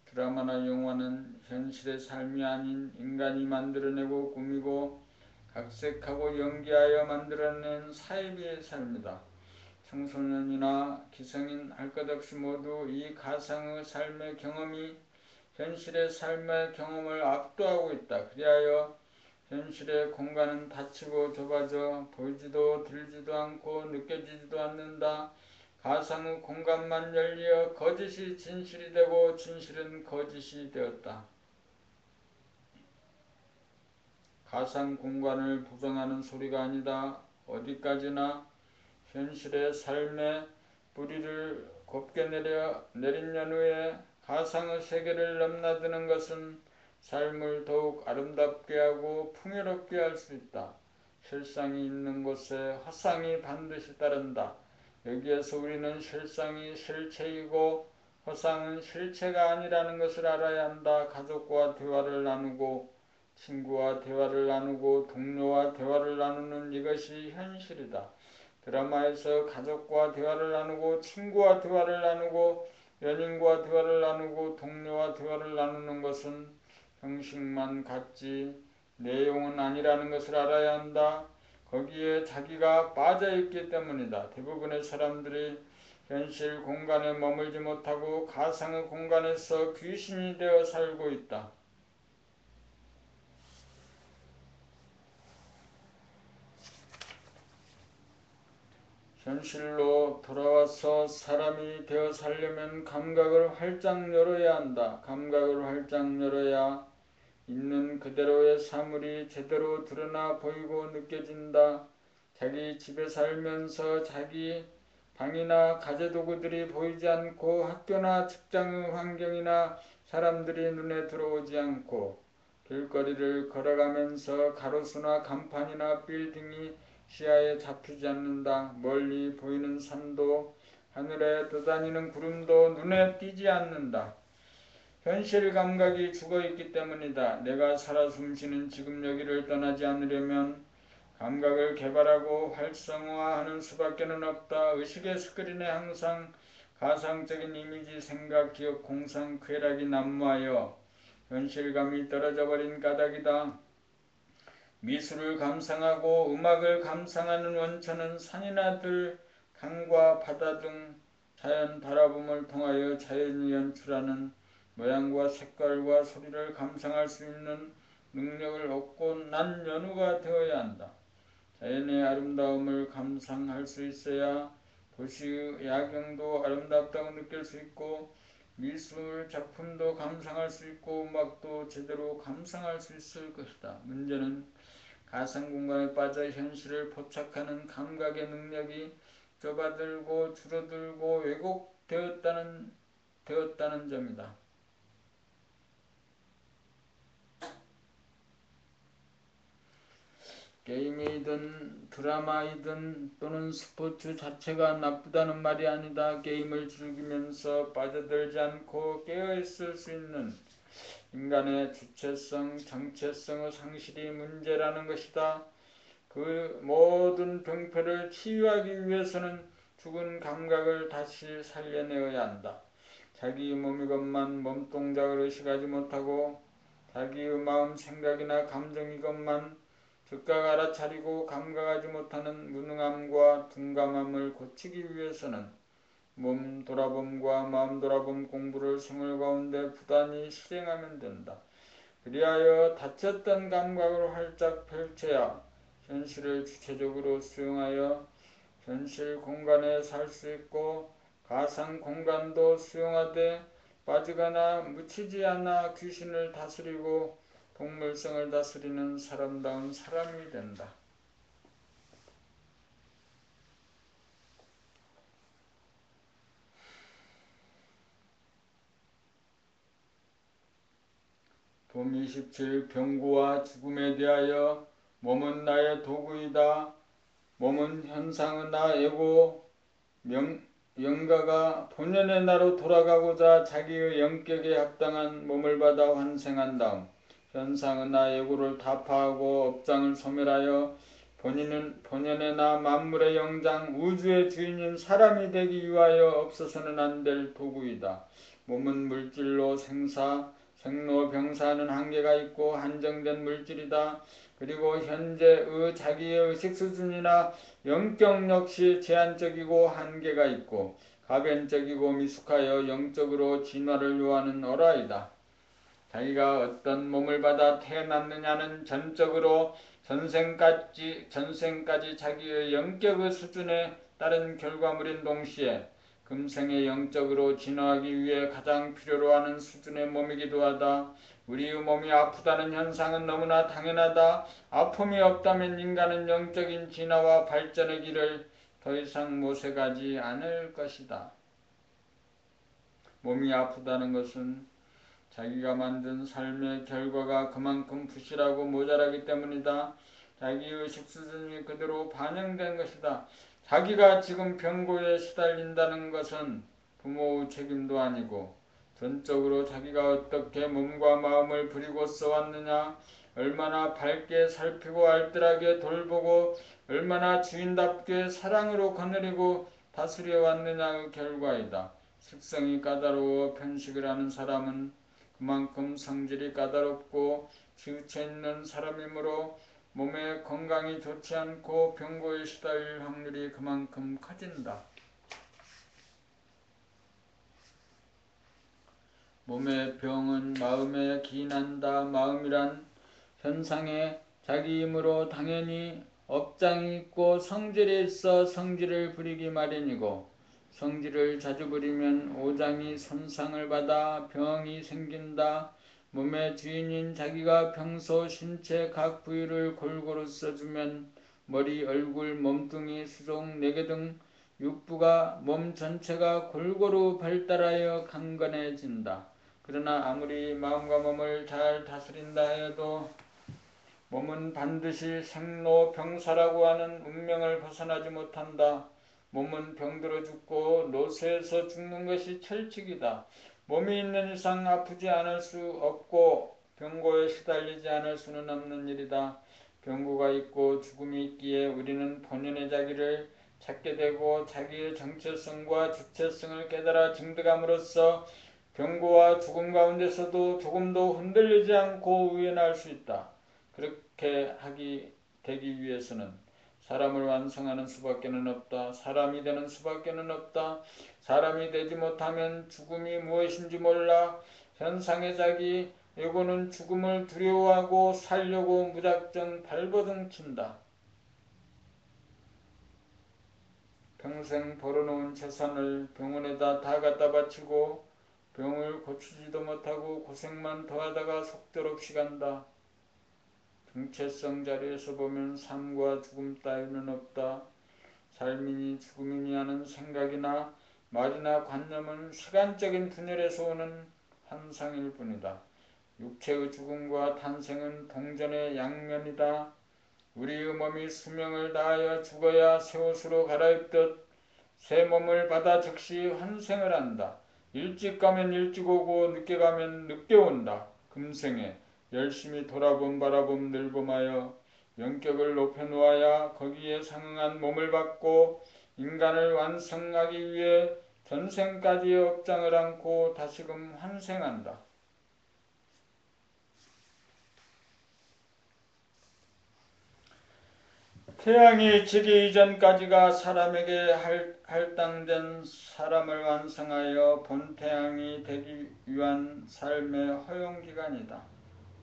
드라마나 영화는 현실의 삶이 아닌 인간이 만들어내고 꾸미고 각색하고 연기하여 만들어낸 사이비의 삶이다. 청소년이나 기성인 할 것 없이 모두 이 가상의 삶의 경험이 현실의 삶의 경험을 압도하고 있다. 그리하여 현실의 공간은 닫히고 좁아져 보이지도 들리지도 않고 느껴지지도 않는다. 가상의 공간만 열려 거짓이 진실이 되고 진실은 거짓이 되었다. 가상 공간을 부정하는 소리가 아니다. 어디까지나 현실의 삶의 뿌리를 곱게 내린 연후에 가상의 세계를 넘나드는 것은 삶을 더욱 아름답게 하고 풍요롭게 할 수 있다. 실상이 있는 곳에 허상이 반드시 따른다. 여기에서 우리는 실상이 실체이고 허상은 실체가 아니라는 것을 알아야 한다. 가족과 대화를 나누고 친구와 대화를 나누고 동료와 대화를 나누는 이것이 현실이다. 드라마에서 가족과 대화를 나누고 친구와 대화를 나누고 연인과 대화를 나누고 동료와 대화를 나누는 것은 형식만 같지 내용은 아니라는 것을 알아야 한다. 거기에 자기가 빠져있기 때문이다. 대부분의 사람들이 현실 공간에 머물지 못하고 가상의 공간에서 귀신이 되어 살고 있다. 현실로 돌아와서 사람이 되어 살려면 감각을 활짝 열어야 한다. 감각을 활짝 열어야 있는 그대로의 사물이 제대로 드러나 보이고 느껴진다. 자기 집에 살면서 자기 방이나 가재도구들이 보이지 않고 학교나 직장의 환경이나 사람들이 눈에 들어오지 않고 길거리를 걸어가면서 가로수나 간판이나 빌딩이 시야에 잡히지 않는다. 멀리 보이는 산도 하늘에 떠다니는 구름도 눈에 띄지 않는다. 현실 감각이 죽어있기 때문이다. 내가 살아 숨쉬는 지금 여기를 떠나지 않으려면 감각을 개발하고 활성화하는 수밖에는 없다. 의식의 스크린에 항상 가상적인 이미지, 생각, 기억, 공상, 쾌락이 난무하여 현실감이 떨어져 버린 까닭이다. 미술을 감상하고 음악을 감상하는 원천은 산이나 들, 강과 바다 등 자연 바라봄을 통하여 자연이 연출하는 모양과 색깔과 소리를 감상할 수 있는 능력을 얻고 난 연후가 되어야 한다. 자연의 아름다움을 감상할 수 있어야 도시의 야경도 아름답다고 느낄 수 있고 미술 작품도 감상할 수 있고 음악도 제대로 감상할 수 있을 것이다. 문제는 가상공간에 빠져 현실을 포착하는 감각의 능력이 좁아들고 줄어들고 왜곡되었다는 점이다. 게임이든 드라마이든 또는 스포츠 자체가 나쁘다는 말이 아니다. 게임을 즐기면서 빠져들지 않고 깨어있을 수 있는 인간의 주체성, 정체성의 상실이 문제라는 것이다. 그 모든 병폐를 치유하기 위해서는 죽은 감각을 다시 살려내어야 한다. 자기의 몸이건만 몸동작을 의식하지 못하고 자기의 마음 생각이나 감정이건만 즉각 알아차리고 감각하지 못하는 무능함과 둔감함을 고치기 위해서는 몸 돌아봄과 마음 돌아봄 공부를 생활 가운데 부단히 실행하면 된다. 그리하여 닫혔던 감각을 활짝 펼쳐야 현실을 주체적으로 수용하여 현실 공간에 살 수 있고 가상 공간도 수용하되 빠지거나 묻히지 않아 귀신을 다스리고 동물성을 다스리는 사람다운 사람이 된다. 돔 27 병구와 죽음에 대하여 몸은 나의 도구이다. 몸은 현상의 나이고 영가가 본연의 나로 돌아가고자 자기의 영격에 합당한 몸을 받아 환생한 다음 현상의 나 예고를 타파하고 업장을 소멸하여 본연의 나 만물의 영장 우주의 주인인 사람이 되기 위하여 없어서는 안 될 도구이다. 몸은 물질로 생로 병사하는 한계가 있고 한정된 물질이다. 그리고 현재의 자기의 의식 수준이나 영격 역시 제한적이고 한계가 있고 가변적이고 미숙하여 영적으로 진화를 요하는 어라이다. 자기가 어떤 몸을 받아 태어났느냐는 전적으로 전생까지 자기의 영격의 수준에 따른 결과물인 동시에 금생의 영적으로 진화하기 위해 가장 필요로 하는 수준의 몸이기도 하다. 우리의 몸이 아프다는 현상은 너무나 당연하다. 아픔이 없다면 인간은 영적인 진화와 발전의 길을 더 이상 모색하지 않을 것이다. 몸이 아프다는 것은 자기가 만든 삶의 결과가 그만큼 부실하고 모자라기 때문이다. 자기의식 수준이 그대로 반영된 것이다. 자기가 지금 병고에 시달린다는 것은 부모의 책임도 아니고 전적으로 자기가 어떻게 몸과 마음을 부리고 써왔느냐, 얼마나 밝게 살피고 알뜰하게 돌보고 얼마나 주인답게 사랑으로 거느리고 다스려 왔느냐의 결과이다. 식성이 까다로워 편식을 하는 사람은 그만큼 성질이 까다롭고 치우쳐 있는 사람이므로 몸의 건강이 좋지 않고 병고에 시달릴 확률이 그만큼 커진다. 몸의 병은 마음에 기인한다. 마음이란 현상에 자기 힘으로 당연히 업장이 있고 성질이 있어 성질을 부리기 마련이고 성질을 자주 부리면 오장이 손상을 받아 병이 생긴다. 몸의 주인인 자기가 평소 신체 각 부위를 골고루 써주면 머리, 얼굴, 몸뚱이, 수종, 내개 등 육부가 몸 전체가 골고루 발달하여 강건해진다. 그러나 아무리 마음과 몸을 잘 다스린다 해도 몸은 반드시 생로병사라고 하는 운명을 벗어나지 못한다. 몸은 병들어 죽고 노쇠해서 죽는 것이 철칙이다. 몸이 있는 이상 아프지 않을 수 없고 병고에 시달리지 않을 수는 없는 일이다. 병고가 있고 죽음이 있기에 우리는 본연의 자기를 찾게 되고 자기의 정체성과 주체성을 깨달아 증득함으로써 병고와 죽음 가운데서도 조금도 흔들리지 않고 우연할 수 있다. 그렇게 되기 위해서는 사람을 완성하는 수밖에는 없다. 사람이 되는 수밖에는 없다. 사람이 되지 못하면 죽음이 무엇인지 몰라 현상의 자기 에고는 죽음을 두려워하고 살려고 무작정 발버둥친다. 평생 벌어놓은 재산을 병원에다 다 갖다 바치고 병을 고치지도 못하고 고생만 더하다가 속절없이 간다. 정체성 자리에서 보면 삶과 죽음 따위는 없다. 삶이니 죽음이니 하는 생각이나 말이나 관념은 시간적인 분열에서 오는 환상일 뿐이다. 육체의 죽음과 탄생은 동전의 양면이다. 우리의 몸이 수명을 다하여 죽어야 새 옷으로 갈아입듯 새 몸을 받아 즉시 환생을 한다. 일찍 가면 일찍 오고 늦게 가면 늦게 온다. 금생에 열심히 돌아봄 바라봄 늘봄하여 영격을 높여놓아야 거기에 상응한 몸을 받고 인간을 완성하기 위해 전생까지의 업장을 안고 다시금 환생한다. 태양이 지기 이전까지가 사람에게 할당된 사람을 완성하여 본태양이 되기 위한 삶의 허용기간이다.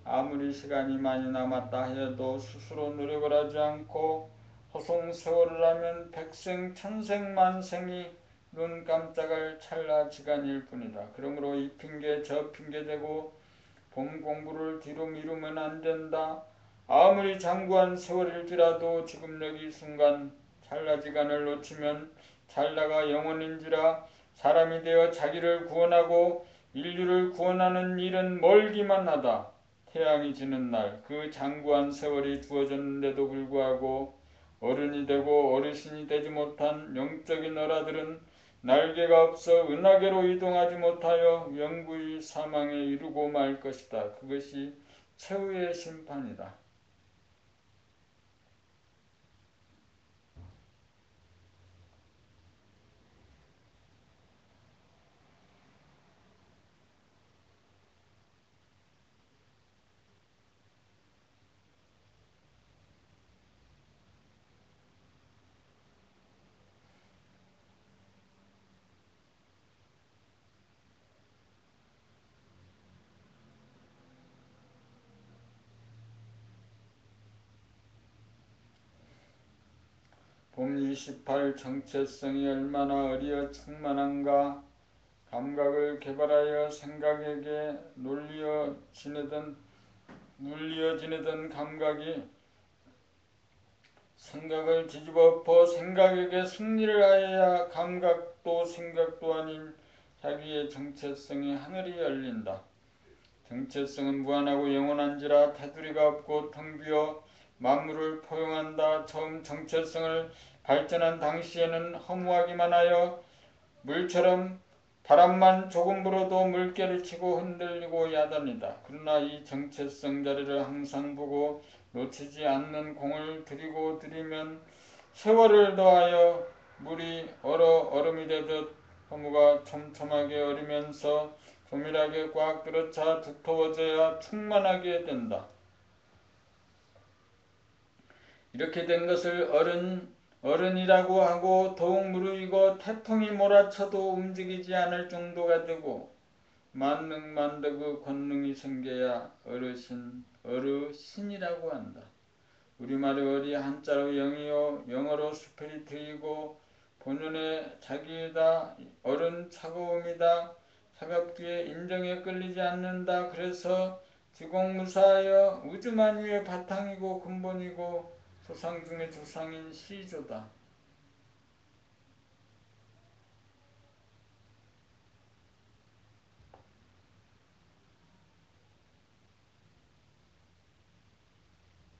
아무리 시간이 많이 남았다 해도 스스로 노력을 하지 않고 허송세월을 하면 백생 천생 만생이 눈 깜짝할 찰나지간일 뿐이다. 그러므로 이 핑계 저 핑계 대고 봄 공부를 뒤로 미루면 안 된다. 아무리 장구한 세월일지라도 지금 여기 순간 찰나지간을 놓치면 찰나가 영원인지라 사람이 되어 자기를 구원하고 인류를 구원하는 일은 멀기만 하다. 태양이 지는 날 그 장구한 세월이 주어졌는데도 불구하고 어른이 되고 어르신이 되지 못한 영적인 어라들은 날개가 없어 은하계로 이동하지 못하여 영구히 사망에 이르고 말 것이다. 그것이 최후의 심판이다. 봄 28 정체성이 얼마나 어리어 충만한가. 감각을 개발하여 생각에게 눌리어 지내던 감각이 생각을 뒤집어 엎어 생각에게 승리를 하여야 감각도 생각도 아닌 자기의 정체성의 하늘이 열린다. 정체성은 무한하고 영원한지라 테두리가 없고 텅 비어 만물을 포용한다. 처음 정체성을 발전한 당시에는 허무하기만 하여 물처럼 바람만 조금 불어도 물결을 치고 흔들리고 야단이다. 그러나 이 정체성 자리를 항상 보고 놓치지 않는 공을 들이고 들이면 세월을 더하여 물이 얼음이 되듯 허무가 촘촘하게 얼으면서 조밀하게 꽉 들어차 두터워져야 충만하게 된다. 이렇게 된 것을 어른이라고 하고 더욱 무르익어 태풍이 몰아쳐도 움직이지 않을 정도가 되고 만능만덕의 권능이 생겨야 어르신이라고 한다. 우리말의 어리 한자로 영이요 영어로 스피리트이고 본연의 자기이다. 어른 차가움이다. 차갑기에 인정에 끌리지 않는다. 그래서 지공무사하여 우주만유의 바탕이고 근본이고 조상 중의 조상인 시조다.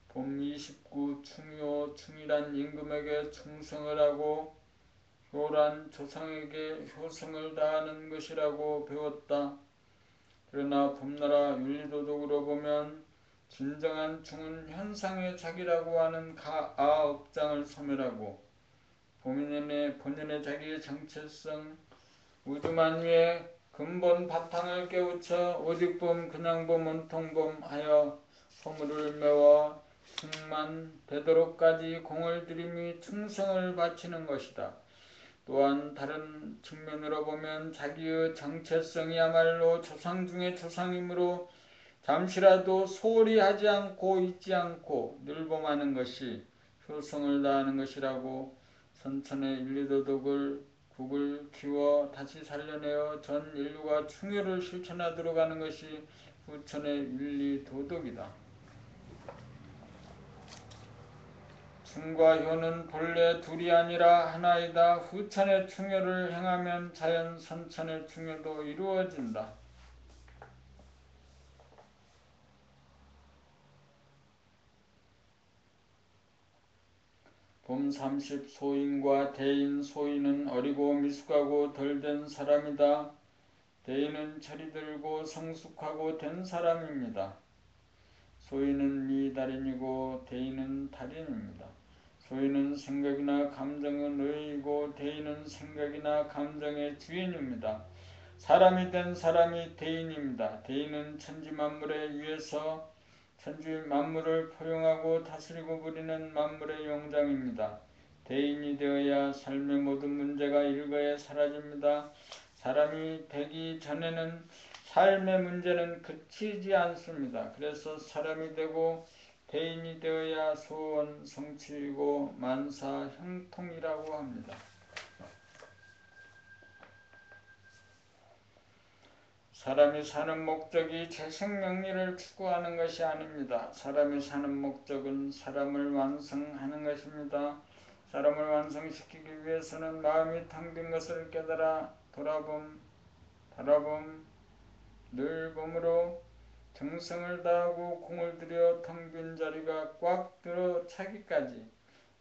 봄 29 충효 충이란 임금에게 충성을 하고 효란 조상에게 효성을 다하는 것이라고 배웠다. 그러나 봄나라 윤리도덕으로 보면 진정한 충은 현상의 자기라고 하는 가아업장을 소멸하고 본연의 자기의 정체성 우주만유의 근본 바탕을 깨우쳐 오직 봄 그냥 봄 온통 봄 하여 소물을 메워 충만 되도록까지 공을 들이미 충성을 바치는 것이다. 또한 다른 측면으로 보면 자기의 정체성이야말로 조상 중의 조상이므로 잠시라도 소홀히 하지 않고 잊지 않고 늘봄하는 것이 효성을 다하는 것이라고 선천의 윤리도덕을 국을 키워 다시 살려내어 전 인류가 충효를 실천하도록 하는 것이 후천의 윤리도덕이다. 충과 효는 본래 둘이 아니라 하나이다. 후천의 충효를 행하면 자연 선천의 충효도 이루어진다. 봄 30 소인과 대인 소인은 어리고 미숙하고 덜 된 사람이다. 대인은 철이 들고 성숙하고 된 사람입니다. 소인은 미달인이고 대인은 달인입니다. 소인은 생각이나 감정의 노예이고 대인은 생각이나 감정의 주인입니다. 사람이 된 사람이 대인입니다. 대인은 천지만물에 의해서 천지 만물을 포용하고 다스리고 부리는 만물의 용장입니다. 대인이 되어야 삶의 모든 문제가 일거에 사라집니다. 사람이 되기 전에는 삶의 문제는 그치지 않습니다. 그래서 사람이 되고 대인이 되어야 소원 성취이고 만사 형통이라고 합니다. 사람이 사는 목적이 재생명리를 추구하는 것이 아닙니다. 사람이 사는 목적은 사람을 완성하는 것입니다. 사람을 완성시키기 위해서는 마음이 텅 빈 것을 깨달아 돌아봄, 바라봄, 늘봄으로 정성을 다하고 공을 들여 텅 빈 자리가 꽉 들어 차기까지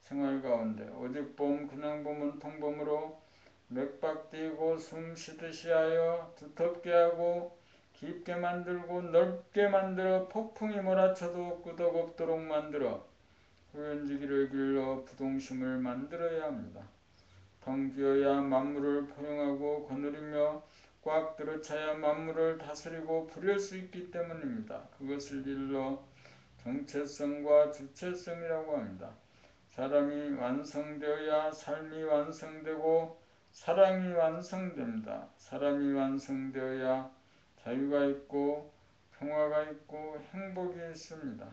생활 가운데 오직 봄 그냥 봄은 통봄으로 맥박뛰고 숨쉬듯이 하여 두텁게 하고 깊게 만들고 넓게 만들어 폭풍이 몰아쳐도 끄덕없도록 만들어 후연지기를 길러 부동심을 만들어야 합니다. 텅 비어야 만물을 포용하고 거느리며 꽉 들어차야 만물을 다스리고 부릴 수 있기 때문입니다. 그것을 일러 정체성과 주체성이라고 합니다. 사람이 완성되어야 삶이 완성되고 사랑이 완성됩니다. 사람이 완성되어야 자유가 있고 평화가 있고 행복이 있습니다.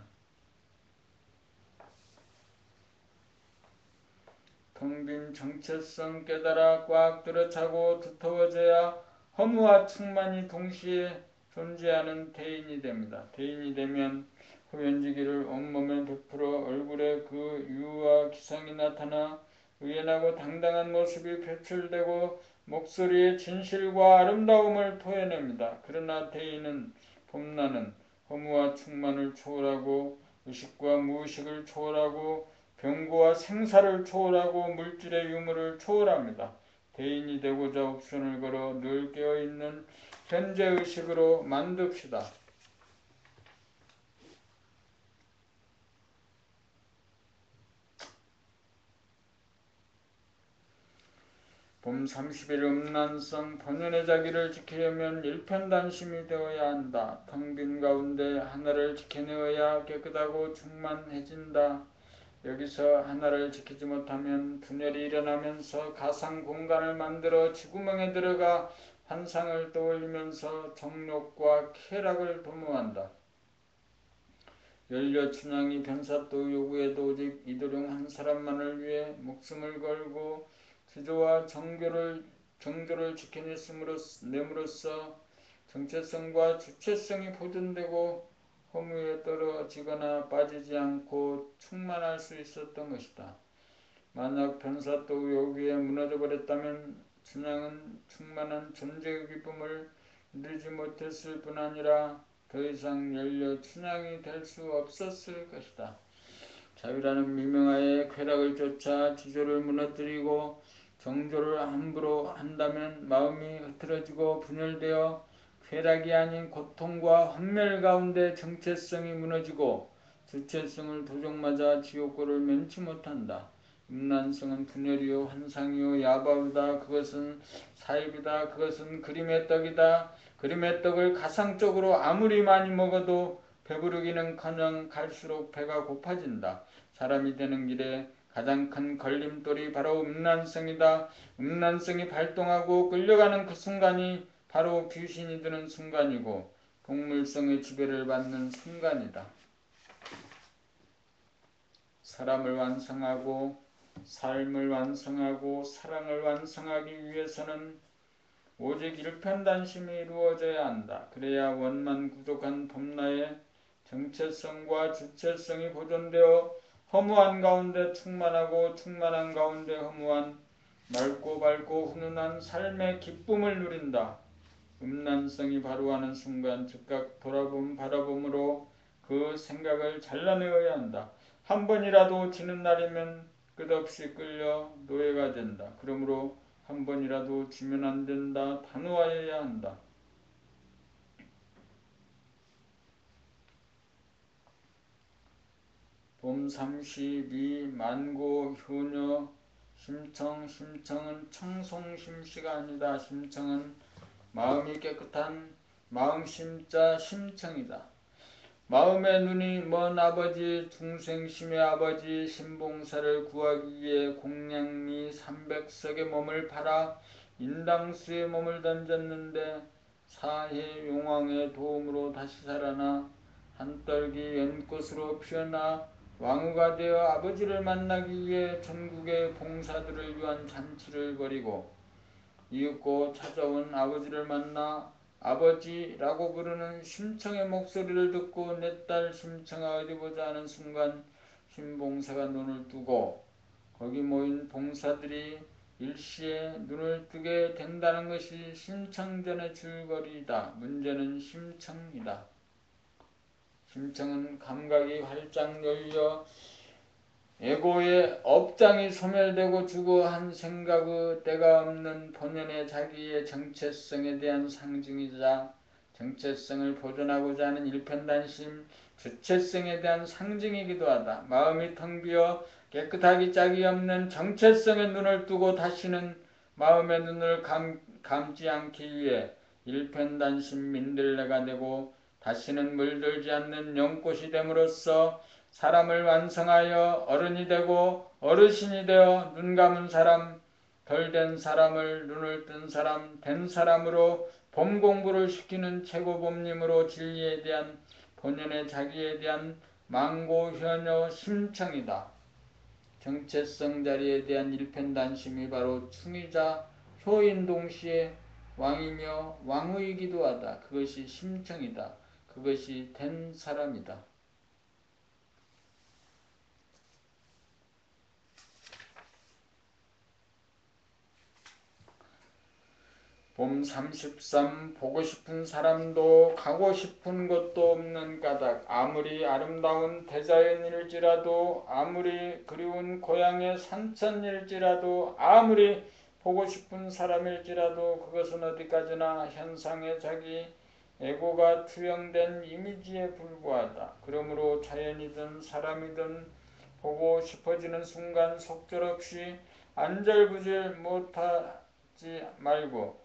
텅 빈 정체성 깨달아 꽉 들어차고 두터워져야 허무와 충만이 동시에 존재하는 대인이 됩니다. 대인이 되면 후연지기를 온몸에 베풀어 얼굴에 그 유와 기상이 나타나 의연하고 당당한 모습이 표출되고 목소리의 진실과 아름다움을 토해냅니다. 그러나 대인은 봄나는 허무와 충만을 초월하고 의식과 무의식을 초월하고 병고와 생사를 초월하고 물질의 유무를 초월합니다. 대인이 되고자 옵션을 걸어 늘 깨어있는 현재의식으로 만듭시다. 봄 30일 음란성 본연의 자기를 지키려면 일편단심이 되어야 한다. 텅 빈 가운데 하나를 지켜내어야 깨끗하고 충만해진다. 여기서 하나를 지키지 못하면 분열이 일어나면서 가상 공간을 만들어 지구멍에 들어가 환상을 떠올리면서 정욕과 쾌락을 도모한다. 연료춘향이 변사또 요구에도 오직 이도령 한 사람만을 위해 목숨을 걸고 지조와 정조를 지켜냄으로써 정체성과 주체성이 보존되고 허무에 떨어지거나 빠지지 않고 충만할 수 있었던 것이다. 만약 변사 또 여기에 무너져 버렸다면 춘향은 충만한 존재의 기쁨을 누리지 못했을 뿐 아니라 더 이상 열려 춘향이 될 수 없었을 것이다. 자유라는 미명하에 쾌락을 쫓아 지조를 무너뜨리고 정조를 함부로 한다면 마음이 흐트러지고 분열되어 쾌락이 아닌 고통과 환멸 가운데 정체성이 무너지고 주체성을 도적맞아 지옥고를 면치 못한다. 음란성은 분열이요 환상이요 야바우다. 그것은 사입이다. 그것은 그림의 떡이다. 그림의 떡을 가상적으로 아무리 많이 먹어도 배부르기는커녕 갈수록 배가 고파진다. 사람이 되는 길에 가장 큰 걸림돌이 바로 음란성이다. 음란성이 발동하고 끌려가는 그 순간이 바로 귀신이 드는 순간이고 동물성의 지배를 받는 순간이다. 사람을 완성하고 삶을 완성하고 사랑을 완성하기 위해서는 오직 일편단심이 이루어져야 한다. 그래야 원만 구족한 범나의 정체성과 주체성이 보존되어 허무한 가운데 충만하고 충만한 가운데 허무한 맑고 밝고 훈훈한 삶의 기쁨을 누린다. 음란성이 바로하는 순간 즉각 돌아봄 바라봄으로 그 생각을 잘라내어야 한다. 한 번이라도 지는 날이면 끝없이 끌려 노예가 된다. 그러므로 한 번이라도 지면 안 된다. 단호하여야 한다. 봄 32 만고 효녀 심청. 심청은 청송심씨가 아니다. 심청은 마음이 깨끗한 마음심자 심청이다. 마음의 눈이 먼 아버지 중생심의 아버지 신봉사를 구하기 위해 공양미 300석의 몸을 팔아 인당수의 몸을 던졌는데 사해 용왕의 도움으로 다시 살아나 한떨기 연꽃으로 피어나 왕후가 되어 아버지를 만나기 위해 전국의 봉사들을 위한 잔치를 벌이고 이윽고 찾아온 아버지를 만나 아버지라고 부르는 심청의 목소리를 듣고 내 딸 심청아 어디 보자 하는 순간 신봉사가 눈을 뜨고 거기 모인 봉사들이 일시에 눈을 뜨게 된다는 것이 심청전의 줄거리이다. 문제는 심청이다. 심청은 감각이 활짝 열려 에고의 업장이 소멸되고 주고한 생각의 때가 없는 본연의 자기의 정체성에 대한 상징이자 정체성을 보존하고자 하는 일편단심 주체성에 대한 상징이기도 하다. 마음이 텅 비어 깨끗하기 짝이 없는 정체성에 눈을 뜨고 다시는 마음의 눈을 감지 않기 위해 일편단심 민들레가 되고 다시는 물들지 않는 연꽃이 됨으로써 사람을 완성하여 어른이 되고 어르신이 되어 눈 감은 사람, 덜 된 사람을 눈을 뜬 사람, 된 사람으로 봄 공부를 시키는 최고법님으로 진리에 대한 본연의 자기에 대한 망고현여 심청이다. 정체성 자리에 대한 일편단심이 바로 충이자 효인 동시에 왕이며 왕후이기도 하다. 그것이 심청이다. 그것이 된 사람이다. 봄 33 보고 싶은 사람도 가고 싶은 곳도 없는 까닭. 아무리 아름다운 대자연일지라도 아무리 그리운 고향의 산천일지라도 아무리 보고 싶은 사람일지라도 그것은 어디까지나 현상의 자기 에고가 투영된 이미지에 불과하다. 그러므로 자연이든 사람이든 보고 싶어지는 순간 속절없이 안절부절 못하지 말고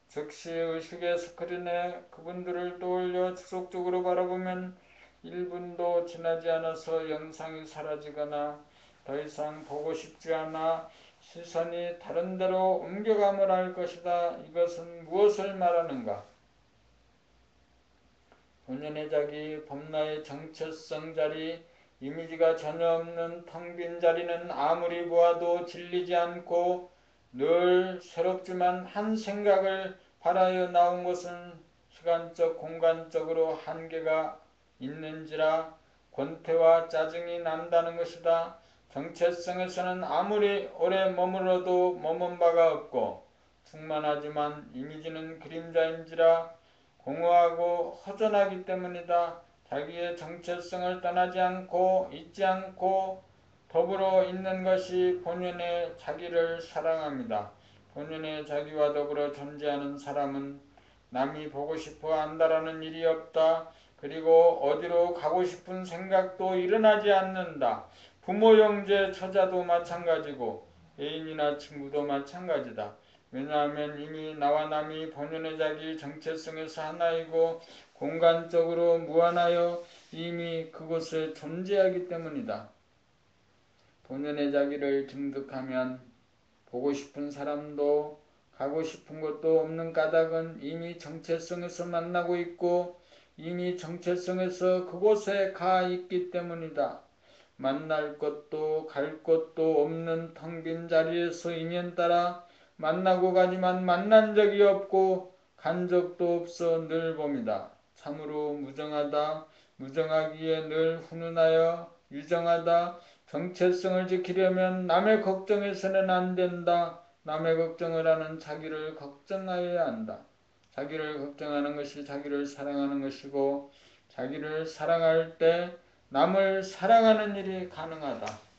즉시 의식의 스크린에 그분들을 떠올려 지속적으로 바라보면 1분도 지나지 않아서 영상이 사라지거나 더 이상 보고 싶지 않아 시선이 다른 데로 옮겨감을 할 것이다. 이것은 무엇을 말하는가? 본연의 자기, 범나의 정체성 자리, 이미지가 전혀 없는 텅 빈 자리는 아무리 보아도 질리지 않고 늘 새롭지만 한 생각을 발하여 나온 것은 시간적 공간적으로 한계가 있는지라 권태와 짜증이 난다는 것이다. 정체성에서는 아무리 오래 머물러도 머문 바가 없고 충만하지만 이미지는 그림자인지라 공허하고 허전하기 때문이다. 자기의 정체성을 떠나지 않고 잊지 않고 더불어 있는 것이 본연의 자기를 사랑합니다. 본연의 자기와 더불어 존재하는 사람은 남이 보고 싶어 한다라는 일이 없다. 그리고 어디로 가고 싶은 생각도 일어나지 않는다. 부모, 형제, 처자도 마찬가지고 애인이나 친구도 마찬가지다. 왜냐하면 이미 나와 남이 본연의 자기 정체성에서 하나이고 공간적으로 무한하여 이미 그곳에 존재하기 때문이다. 본연의 자기를 증득하면 보고 싶은 사람도 가고 싶은 곳도 없는 까닭은 이미 정체성에서 만나고 있고 이미 정체성에서 그곳에 가 있기 때문이다. 만날 것도 갈 것도 없는 텅 빈 자리에서 인연 따라 만나고 가지만 만난 적이 없고 간 적도 없어 늘 봄이다. 참으로 무정하다. 무정하기에 늘 훈훈하여 유정하다. 정체성을 지키려면 남의 걱정해서는 안 된다. 남의 걱정을 하는 자기를 걱정하여야 한다. 자기를 걱정하는 것이 자기를 사랑하는 것이고 자기를 사랑할 때 남을 사랑하는 일이 가능하다.